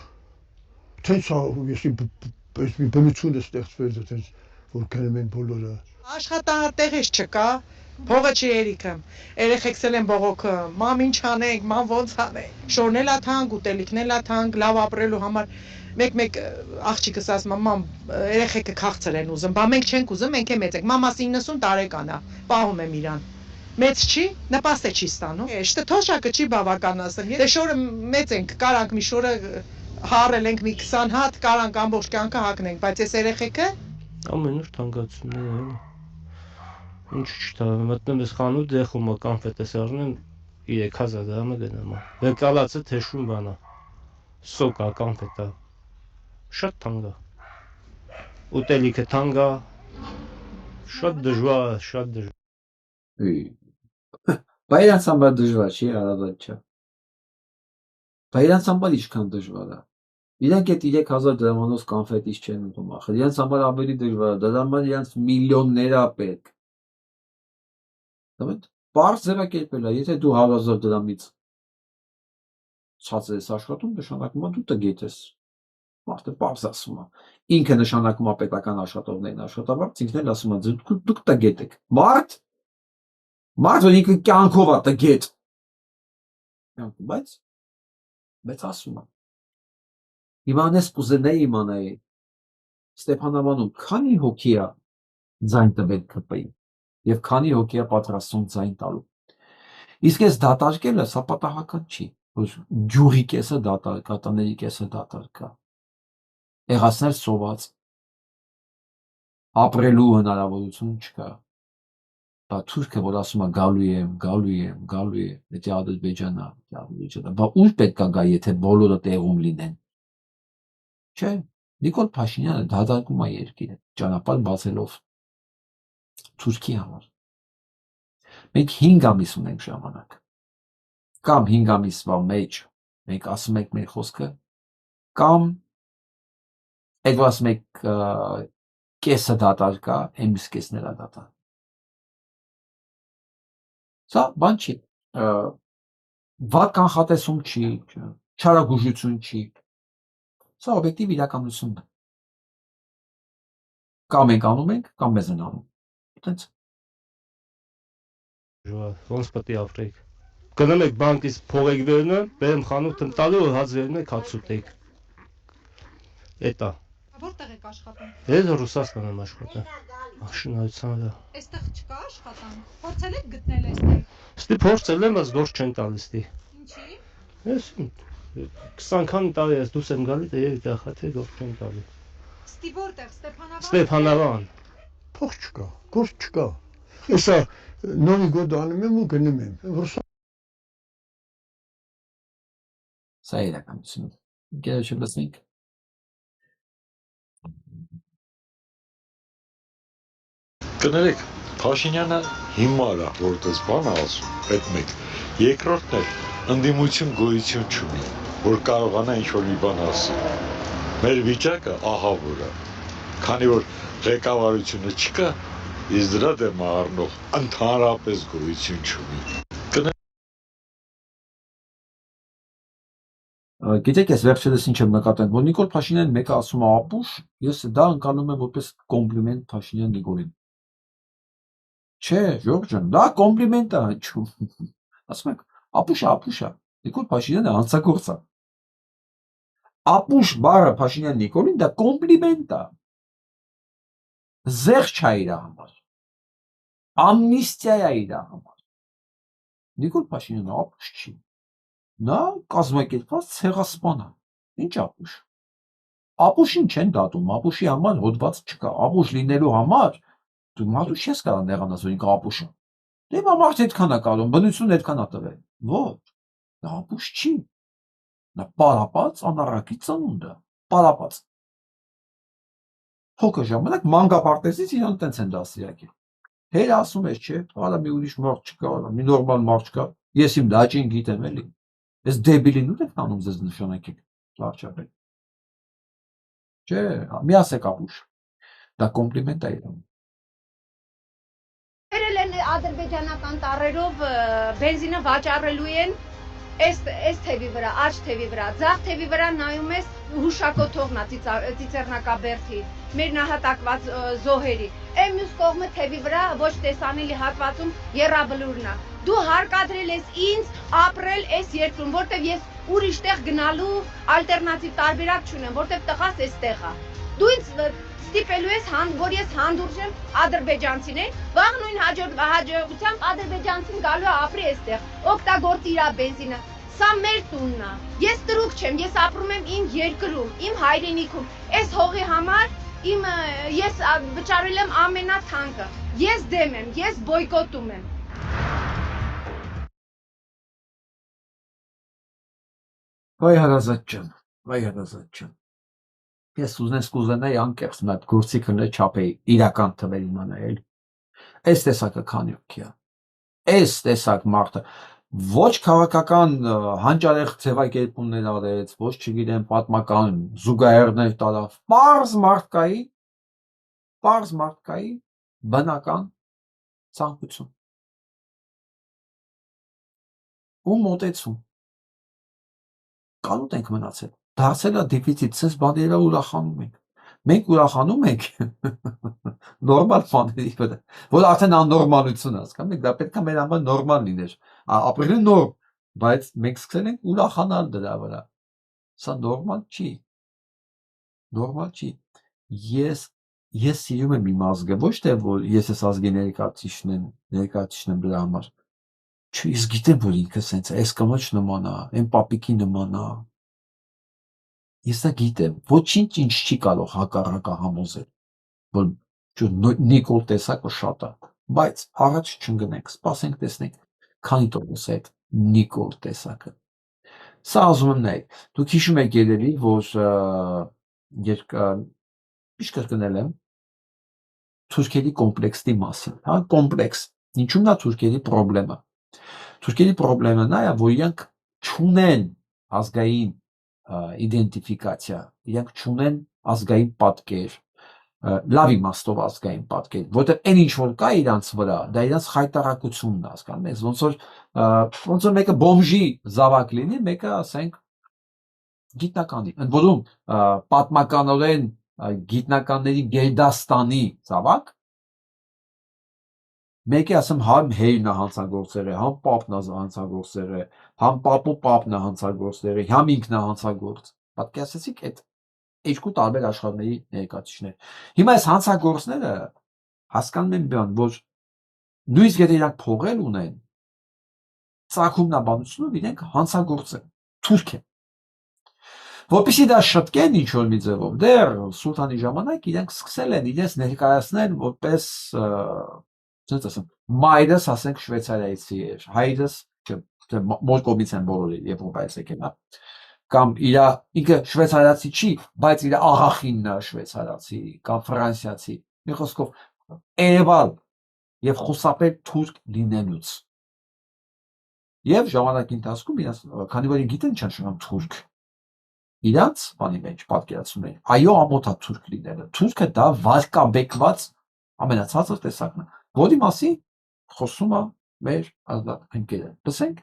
թենց է, բնություն է ստեղծվեց, թենց, որ գնում են բոլորը։ Աշխատատեղից չկա, փողը չի երիքը, երեխեքս են բողոքը, մամ ինչ անենք, մամ ոնց անենք, շորն էլ ա թանկ, ուտելիքն էլ ա թանկ, լավ ապրելու համար, մեկ աղջիկս ասում, մամ, երեխեքը քաղցր են ուզում, բա մենք չենք ուզում, մենք է մեծ ենք, մամաս 90 տարեկան է, պահում եմ իրան։ Մեծ չի, նպաստ չի ստանում։ Թոշակը չի բավականացնում։ Դե շորը մեծ ենք, կարանք մի շորը հառել ենք մի 20 հատ, կարանք ամբողջ կյանքը հագնենք, բայց այս երեխեքը ամեն օր թանկացումներ են։ Ինչ չտա, մտնում ես խանութ, դեխում է կանֆետ ես առնում, 3000 դրամը գնում է։ Բեկալացը թեշում բան է։ Սոկ է, կանֆետ է։ Շատ թանկ է։ Ուտելիքը թանկ է։ Շատ դժվար, շատ դժվար։ Բայց իրանց համար դժվար չի, հարավատ չէ։ Բայց իրանց համար ինչքան դժվար է։ Իրանք այդ 3000 դրամանոց կանֆետից չեն ուտում, ախր իրանց համար ավելի դժվար է, դրա համար իրանց միլիոններ է պետք։ Պարզ ձևակերպել է, եթե դու 1000 դրամից ցածր ես աշխատում, նշանակում է դու տգետ ես։ Մարդը պարզ ասում է։ Ինքը նշանակում է պետական աշխատողներին աշխատավարձ, ինքն էլ ասում է դուք տգետ եք։ Մարդ որ ինքը կյանքով է տգետ։ Բայց ասում է։ Հիմա ես կուզենայի իմանայի Ստեփանավանում քանի հոգի է ձայն տվել ԿՊ-ին եւ քանի հոգի է պատրաստում ձայն տալու։ Իսկ այս դատարկելը սա պատահական չի, որ ջուրի կեսը դատարկա, տների կեսը դատարկա։ Եղածներ սոված ապրելու հնարավորություն չկա։ բա թուրքը որ ասում է գալու եմ, դա Ադրբեջանա, բա ուր պետք է գա, եթե բոլորը տեղում լինեն։ Չէ, Նիկոլ Փաշինյանը դադարում է երկիրը, ճանապարհ բացելով Թուրքի համար։ Մենք 5 ամիս ունենք ժամանակ։ Կամ 5 ամիսվա մեջ մենք ասում ենք մեր խոսքը, կամ այդ ասում ենք կեսը դատար կա, εμείς կեսն էլ դատար։ Սա բան չի, վատ կանխատեսում չի, չարագուժություն չի։ Սա օբյեկտիվ իրականությունն է։ Կամ մենք անում ենք, կամ մեզ են անում։ Այդպես։ Ոնց պետք է ապրեք։ Գնում եք բանկից փողեք վերնում, բերեմ խանութ ընտալու հաց վերնում եք հաց ուտեք։ Էտա։ Որտեղ եք աշխատում։ Ես Ռուսաստան եմ աշխատում։ Շնորհացան վրա։ Այստեղ չկա աշխատանք։ Փորձել եք գտնել այստեղ։ Ստի փորձել եմ, բայց գործ չեն տալիս ստի։ Ինչի։ Ես 20 քանի տարի ես դուրս եմ գալիս, եւ դախաթ է գործ չեն տալիս։ Ստի որտեղ Ստեփանավան։ Ստեփանավան։ Փող չկա, գործ չկա։ Հեսա նորի գոդ անում եմ ու գնում եմ։ Սա իրականություն։ Գերեշը լսենք։ Կներեք, Փաշինյանը հիմար է, որտես բան ասում, այդ մեկ։ Երկրորդն էլ ընդդիմություն գոյություն չունի, որ կարողանա ինչ-որ մի բան ասել։ Մեր վիճակը ահավոր է, քանի որ ղեկավարությունը չկա, իսկ դրա դեմ առնող ընդհանրապես գոյություն չունի։ Գիտեք, ես վերջերս ինչ եմ նկատել, որ Նիկոլ Փաշինյանը մեկը ասում է ապուշ, ես դա անցնում եմ որպես կոմպլիմենտ Փաշինյան Նիկոլին։ Չէ, Ժորժ ջան, դա կոմպլիմենտ է հնչում։ Ասում եք, ապուշ, Նիկոլ Փաշինյանը հանցագործ է։ Ապուշ բառը Փաշինյան Նիկոլին դա կոմպլիմենտ է։ Զեղչ է իր համար։ Ամնիստիա է իր համար։ Նիկոլ Փաշինյանը ապուշ չի։ Նա կազմակերպված ցեղասպան է։ Ինչ ապուշ։ Ապուշին չեն դատում, ապուշի համար հոդված չկա։ Ապուշ լինելու համար դու մարդու չես կարող նեղանաս, որ ինքը ապուշ է։ Դե մարդ այդքան է կարող, բնություն այդքան է տվել։ Ոչ, նա ապուշ չի։ Նա պարապած անառակի ծնունդ է, պարապած։ Փոքր ժամանակ մանկապարտեզից իրան տենց են դաստիարակել։ Հեր ասում ես, չէ, արա մի ուրիշ մարդ չկա, մի նորմալ մարդ չկա, ես իմ լաճին գիտեմ էլի։ Ես դեբիլին ու եք անում ձեզ նշանակեք, լարչապել։ Չէ, մի ասեք ապուշ, դա կոմպլիմենտ է իրան։ Երել են ադրբեջանական տառերով բենզինը վաճառելու են այս թևի վրա, աջ թևի վրա, ձախ թևի վրա նայում ես հուշակոթողն է ծիծեռնակաբերդի, մեր նահատակված զոհերի, այն մյուս կողմը թևի վրա ոչ տեսանելի հատվածում եռաբլուրն է։ Դու հարկադրել ես ինձ ապրել այս երկրում, որտեվ ես ուրիշ տեղ գնալու ալտերնատիվ տարբերակ չունեմ, որտեվ տղաս էստեղ է։ Դու ինձ ստիպելու ես, որ ես հանդուրժեմ ադրբեջանցիներին, վաղ նույն հաջողությամբ ադրբեջանցին գալու է ապրի էստեղ, օգտագործի իր բենզինը։ Սա մեր տունն է։ Ես տրուկ չեմ, ես ապրում եմ իմ երկրում, իմ հայրենիքում։ Այս հողի համար ես վճարել եմ ամենաթանկը։ Ես դեմ եմ, ես բոյկոտում եմ։ Վայ հարազատ ջան։ Ես կուզենայի անկեղծ մի հատ գործիքն չափեի իրական թվեր իմանալ։ Այս տեսակը քանի հոգի է։ Այս տեսակ մարդը ոչ քաղաքական հանճարեղ ձևակերպումներ արեց, ոչ չգիտեմ պատմական զուգահեռներ տարավ, պարզ մարդկայի բնական ցանկություն։ Ու մոտեցում։ Կանոտ ենք մնացել։ Դարձել է դեֆիցիտ, sense բաներով ուրախանում ենք։ Մենք ուրախանում ենք նորմալ բաների վրա, որ արդեն աննորմալություն հասկանում եք, դա պետք է մեր համար նորմալ լիներ։ Ապրելը նոր, բայց մենք սկսել ենք ուրախանալ դրա վրա։ Սա նորմալ չի։ Նորմալ չի։ Ես սիրում եմ իմ ազգը, ոչ թե որ ես այս ազգի ներկայացուցիչն եմ դրա համար։ Չէ, ես գիտեմ, որ ինքը սենց է, այս կնոջ նման է, այն պապիկի նման է։ Ես դա գիտեմ, ոչինչ չի կարող հակառակը համոզել, որ Նիկոլ տեսակը շատ է, Բայց առաջ չընկնենք, սպասենք տեսնենք քանի տոկոս է այդ նիկոլ տեսակը։ Սա ասում եմ նայեք, դուք հիշում եք երևի, որ ինչ կրկնել եմ թուրքերի կոմպլեքսի մասին, հա, կոմպլեքս։ Ինչու՞մն է թուրքերի պրոբլեմը։ Թուրքերի պրոբլեմը նա է, որ իրենք չունեն ազգային իդենտիֆիկացիա, իրենք չունեն ազգային պատկեր, լավ իմաստով ազգային պատկեր, որտեղ այն ինչ որ կա իրանց վրա, դա իրանց խայտարակությունն է, հասկանում եք, ոնց որ մեկը բոմժի զավակ լինի, մեկը ասենք գիտնականի, ընդ որում պատմականորեն գիտնականների գերդաստանի զավակ, մեկի ասեմ համ հերն է հանցագործել է, համ պապն է հանցագործել է, համ պապու պապն է հանցագործել է, համ ինքն է հանցագործ։ Պատկերացրեցիք այդ երկու տարբեր աշխարհների ներկայացուցիչներ։ Հիմա այս հանցագործները հասկանում են բան, որ նույնիսկ եթե իրանք փողել ունեն, ծագումնաբանությունով իրենք հանցագործ են, թուրք են։ Որպեսզի դա շտկեն ինչ որ մի ձևով, դեռ սուլթանի ժամանակ իրենք սկսել են իրենց ներկայացնել որպես ոնց ասեմ, մայրս ասենք շվեյցարիայցի էր, հայրս մոր կողմից են բոլորը Եվրոպայից եկել, կամ ինքը շվեյցարիացի չի, բայց իր աղախինն է շվեյցարիացի կամ ֆրանսիացի, մի խոսքով Երևալ եւ խուսափել թուրք լինելուց։ Եվ ժամանակի ընթացքում իրաց քանի որ գիտեն չնշան թուրք իրանց բանի մեջ պատկերացնում են, այո ամոթ է թուրք լինելը, թուրքը դա վարկաբեկված ամենացածր տեսակն է, որի մասին խոսում է մեր ընկերը, լսենք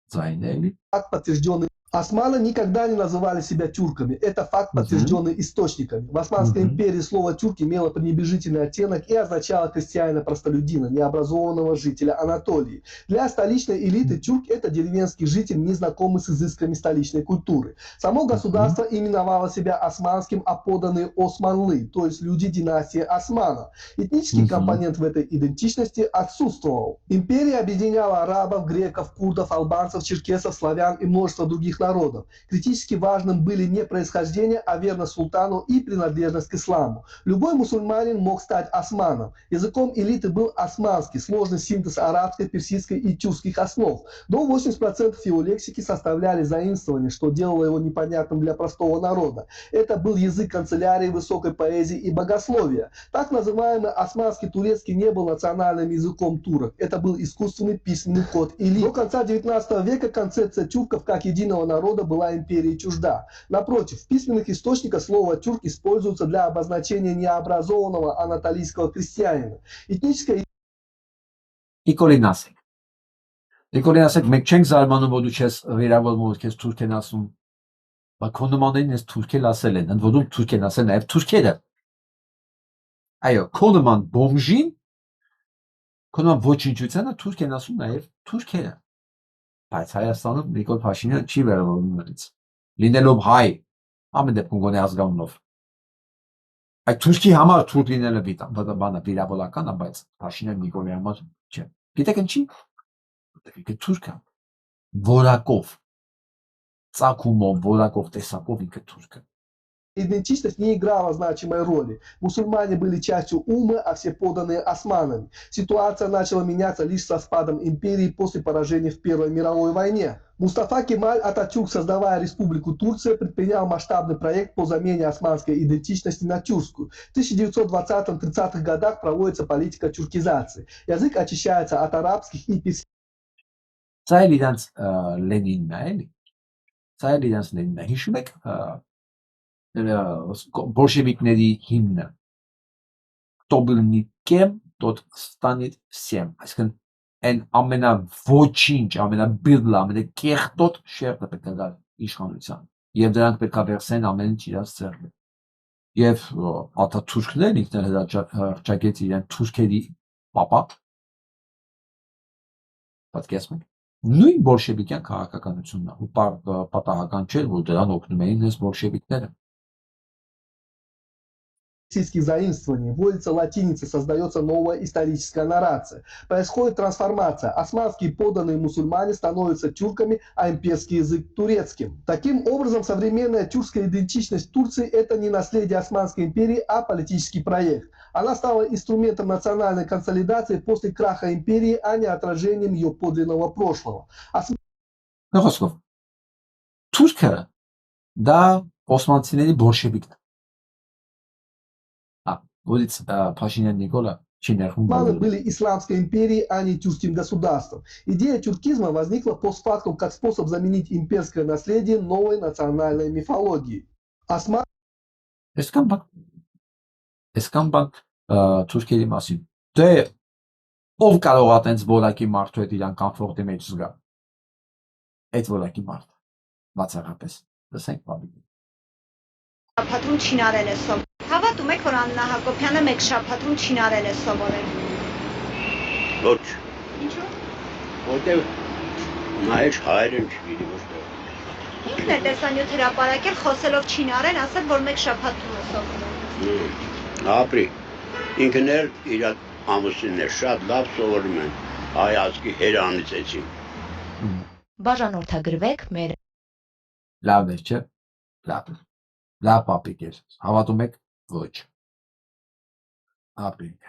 ձայնելի факт подтвержденный. Османы никогда не называли себя тюрками. Это факт, подтвержденный источниками. В Османской империи слово «тюрк» имело пренебрежительный оттенок и означало крестьянина-простолюдина, необразованного жителя Анатолии. Для столичной элиты тюрк – это деревенский житель, незнакомый с изысками столичной культуры. Само государство именовало себя османским, а поданные османлы, то есть люди династии Османов. Этнический компонент в этой идентичности отсутствовал. Империя объединяла арабов, греков, курдов, албанцев, черкесов, славян и множество других народов. Критически важным были не происхождение, а верность султану и принадлежность к исламу. Любой мусульманин мог стать османом. Языком элиты был османский, сложный синтез арабской, персидской и тюркских основ. До 80% его лексики составляли заимствования, что делало его непонятным для простого народа. Это был язык канцелярии, высокой поэзии и богословия. Так называемый османский турецкий не был национальным языком турок. Это был искусственный письменный код элиты. До конца 19 века концепция тюрков как единого народа была империи чужда. Напротив, в письменных источниках слово «тюрк» используется для обозначения необразованного анатолийского крестьянина. Этническая... Իգորին ասեք, մենք չենք զարմանում, որ դու չես վերաբերվում, որ քեզ թուրք են ասում, բայց քո նմաններին ես թուրքել ասել են, ընդ որում թուրք են ասել նաև թուրքերը։ Այո, քո նման բոմժին, քո նման ոչնչությանը թուրք են ասում նաև թուրքերը։ Բայց Հայաստանում Նիկոլ Փաշինյանը չի վերաբերվում նրանց։ Լինելով հայ, ամեն դեպքում գոնե ազգանունով։ Այդ թուրքի համար թուրք լինելը բանը վիրավորական է, բայց Փաշինյան Նիկոլի համար չէ։ Գիտեք ինչի՞։ Որտեղ ինքը թուրք է։ Որակով, ծագումով, որակով, տեսակով ինքը թուրք է։ Идентичность не играла значимой роли. Мусульмане были частью уммы, а все подданные османами. Ситуация начала меняться лишь со спадом империи после поражения в Первой мировой войне. Мустафа Кемаль Ататюрк, создавая Республику Турция, предпринял масштабный проект по замене османской идентичности на тюркскую. В 1920-30-х годах проводится политика тюркизации. Язык очищается от арабских и персидских. Հիշում եք բոլշևիկների հիմնը Տոբիլնիկեմ դոտ ստանիտ սեմ, այսինքն այն ամենավոչինչ, ամենաբիլլա, ամենակեղտոտ շերտը պետք է գալ իշխանության եւ դրանք պետք է վերցնեն ամեն ինչ իրաց ձեռքը եւ աթաթուրքներն ինքն հրճակեց իրեն թուրքերի պապատ պատկերացնում եք նույն բոլշևիկյան քաղաքականությունն է ու պատահական չէ որ դրան օգնում էին այս բոլշևիկները российских заимствований, вводится латиница, создается новая историческая наррация. Происходит трансформация. Османские подданные мусульмане становятся тюрками, а имперский язык турецким. Таким образом, современная тюркская идентичность Турции – это не наследие Османской империи, а политический проект. Она стала инструментом национальной консолидации после краха империи, а не отражением ее подлинного прошлого. Խոսքով Թուրքը դա օսմանցիների բոլշևիկն է։ Որից Փաշինյան Նիկոլը չի ներխում Османы были исламской империей, а не тюркским государством. Идея тюркизма возникла постфактум как способ заменить имперское наследие новой национальной мифологией. Այսքան բան թուրքերի մասին։ Դե ով կարող է տենց բոլակի մարդու հետ իրան կամֆորտի մեջ զգա։ Այդ բոլակի մարդ բացառապես լսենք բաբի։ Շաբաթում չինարել է սովորել։ Հավատում եք, որ Աննա Հակոբյանը մեկ շաբաթում չինարել է սովորել։ Ոչ։ Ինչու՞։ Որտեւ նա էլ հայերեն չգիտի ոստեղ։ Ինքն է տեսանյութ հրապարակել խոսելով չինարեն, ասել, որ մեկ շաբաթում է սովորել։ Ապրի։ Ինքն էլ իր ամուսինն է շատ լավ սովորում են, հայ ազգի հերանիցեցին։ Բաժանորդագրվեք մեր Լավ է, չէ՞։ Լավ պապիկ է։ Հավատում եք, ոչ։ Ապրիկ։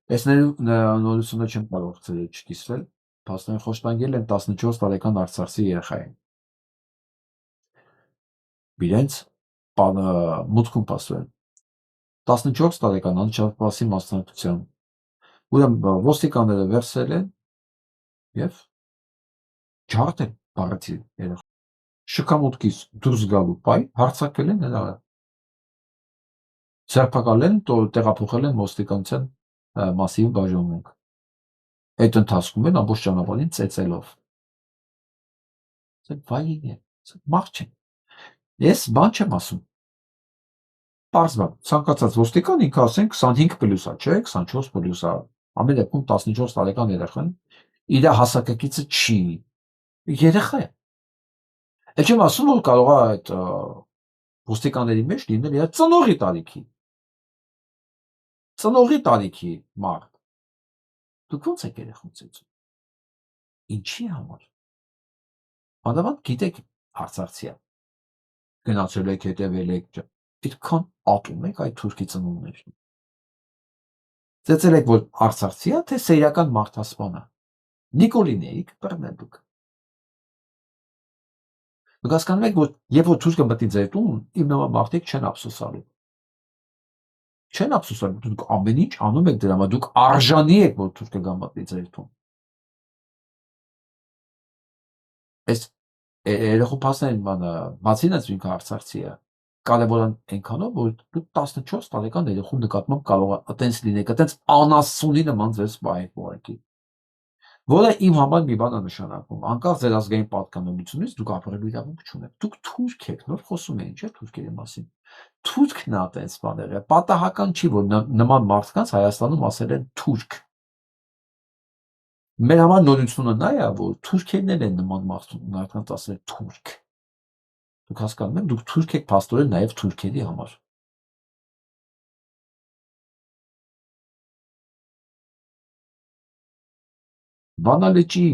Տեսնելու նորությունը չեմ կարող չկիսվել, փաստորեն խոստանգել են 14 տարեկան արցախցի երեխային։ Իրենց մուտքում փաստորեն 14 տարեկան անչափահասի մասնագիտության։ Ուրեմն ոստիկանները վերցրել են եւ ջարդել բառացի երեխա։ Շքամուտքից դուրս գալու պայ հարցակել են նրա։ Սերբակալել են, տեղափոխել են ոստիկանության մասիվ բաժանմունք։ Այդ ընթացքում են ամբողջ ճանապարհին ծեծելով։ Це վայրին է, մարդ չէ։ Ես բան չեմ ասում։ Պարզվա, ցանկացած ոստիկան ինքը ասեն 25+-ա, չէ, 24+-ա։ Ամեն դեպքում 14 տարեկան երեխան իր հասակակիցը չի։ Երեխա է։ Էլ չեմ ասում, որ կարող է այդ ոստիկանների մեջ լինել իր ծնողի տարիքի մարդ։ Դուք ո՞նց եք երեխուն ծեծում։ Ինչի համար։ Մանավանդ գիտեք արցախցիա։ Գնացել եք, հետևել եք, այդքան ատում եք այդ թուրքի ծնունդներին։ Ծեծել եք, որ արցախցիա, թե սեյրական մարդասպանա։ Նիկոլին էիք բռնել դուք։ Դուք հասկանում եք, որ երբ որ թուրքը մտնի ձեր տուն, իմ նման մարդիկ չեն ափսոսալու։ Չեն ափսոսալու, դուք ամեն ինչ անում եք դրա համար, դուք արժանի եք, որ թուրքը գա մտնի ձեր տուն։ Այս երեխու փաստերին բանը, բացին այս ինքը արցախցի է, կարևոր է այնքանով, որ դուք 14 տարեկան երեխու նկատմամբ կարող է այտենց լինեք, այտենց անասունի նման ձեզ սպայեք ուղղակի։ Որը իմ համար մի բան է նշանակում, անկախ ձեր ազգային պատկանելությունից դուք ապրելու իրավունք չունեք։ Դուք թուրք եք, նոր խոսում էին, չէ՞, թուրքերի մասին։ Թուրքն է այտենց բաները, պատահական չի, որ նման մարդկանց Հայաստանում ասել են թուրք։ Մեր համար նորությունը նա է, որ թուրքերն են նման մարդկանց ասել թուրք։ Դուք հասկանում եք, դուք թուրք եք փաստորեն նաև թուրքերի համար։ Բանալեջի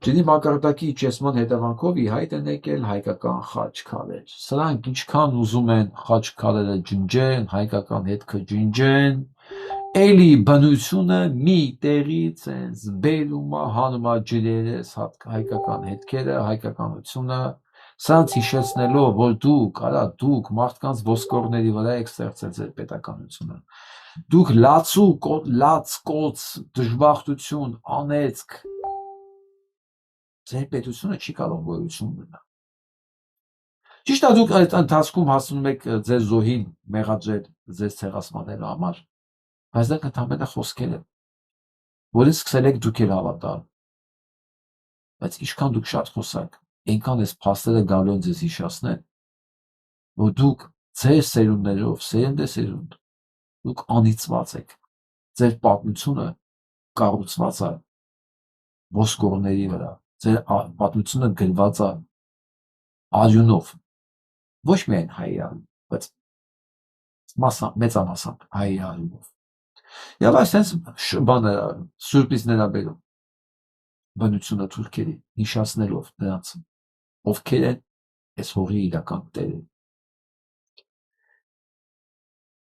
ջնի մակարդակի իջեցման հետևանքով ի հայտ են եկել հայկական խաչքարեր։ Սրանք ինչքան ուզում են խաչքարերը ջնջեն, հայկական հետքը ջնջեն, էլի բնությունը մի տեղից են զբերում է, հանում է ջրերես հայկական հետքերը, հայկականությունը, սրանց հիշեցնելով, որ դուք մարդկանց ոսկորների վրա եք ստեղծել ձեր պետականությունը։ Դուք լաց-կոց, դժբախտություն, անեծք, ձեր պետությունը չի կարող գոյություն ունենալ։ Ճիշտ է, դուք այդ ընթացքում հասնում եք ձեր զոհին մեղադրել ձեզ ցեղասպանելու համար, բայց դա ընդհանրապես խոսքեր են, որին սկսել եք դուք էլ հավատալ։ Բայց ինչքան դուք շատ խոսակ, այնքան այս փաստերը գալու են ձեզ հիշեցնել, որ դուք ձեր սերունդներով, սերունդ, դուք անիծված եք, ձեր պատմությունը կառուցված է ոսկորների վրա, ձեր պատմությունը գրված է արյունով, ոչ միայն հայերեն, բայց մեծամասամբ հայ արյունով։ Եվ այսպես բանը սուրպից ներաբերում բնությունը թուրքերի հիշացնելով նրանց ովքեր են այս հողի իրական տերը։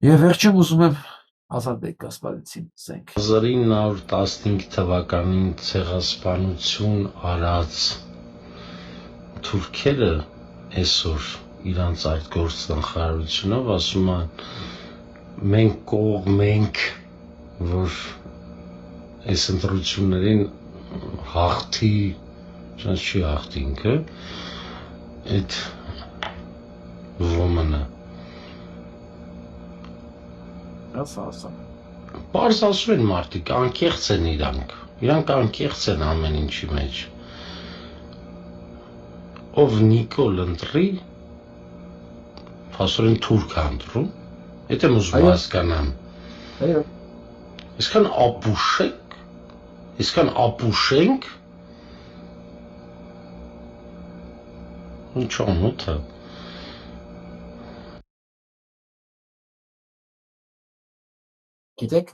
Եվ վերջում ուզում եմ Ազատբեկ Կասպարյանցին զենք 1915 թվականին ցեղասպանություն արած թուրքերը այսօր իրանց այդ գործնախարարությունով ասում են մենք կողմենք որ այս ընտրություններին հաղթի չնայած չի հաղթի ինքը այդ ոմանը Պարզ ասում են մարդիկ, անկեղծ են իրանք անկեղծ են ամեն ինչի մեջ, ով Նիկոլ ընտրի, փաստորեն թուրք է ընտրում, եթե ուզում հասկանամ, այսքան ապուշենք, ինչ անոթը, Գիտեք,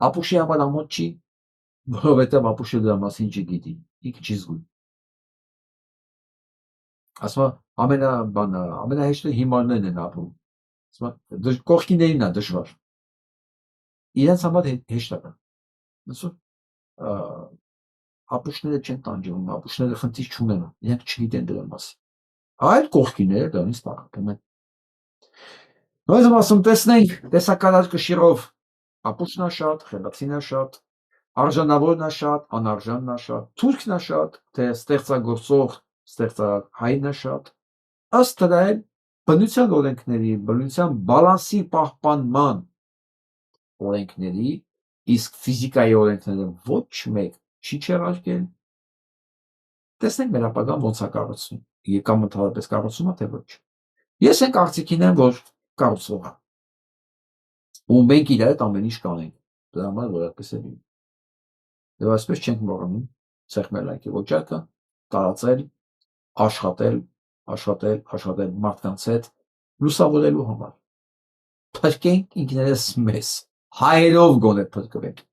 ապուշի համար ամոթ չի, որովհետև ապուշը դրա մասին չգիտի, ինքը չի զգում։ Ասում ամենահեշտը հիմարներն են ապրում, ասում կողքիներին է դժվար, իրենց համար հեշտ է, ասում ապուշները չեն տանջվում, ապուշները խնդիր չունեն, իրենք չգիտեն դրա մասին, այլ կողքիները դրանից տառապում են։ Նույնիսկ եմ ասում, տեսնենք, տեսակարար կշիռով ապուշն է շատ, խելացին է շատ, արժանավորն է շատ, անարժանն է շատ, թուրքն է շատ, թե ստեղծագործող, ստեղծահայնն է շատ, ըստ դրա էլ բնության օրենքների, բնության բալանսի պահպանման օրենքների, իսկ ֆիզիկայի օրենքները ոչ մեկ չի չեղարկել, տեսնենք մեր ապագան ոնց է կառուցվում, կամ ընդհանրապես կառուցվում է, թե ոչ։ Ես այն կարծիքին եմ, որ կառուցվող է։ Ու մենք իր հետ ամեն ինչ կանենք, դրա համար որ այդպես է լինում։ Եվ այսպես չենք մոռանում ցեղմելայքի ոճակը տարածել, աշխատել մարդկանց հետ լուսավորելու համար։ Փրկենք ինքներս մեզ, հայերով գոնե փրկվենք։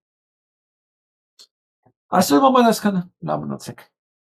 Այսօր համար այսքանը, լավ մնացեք։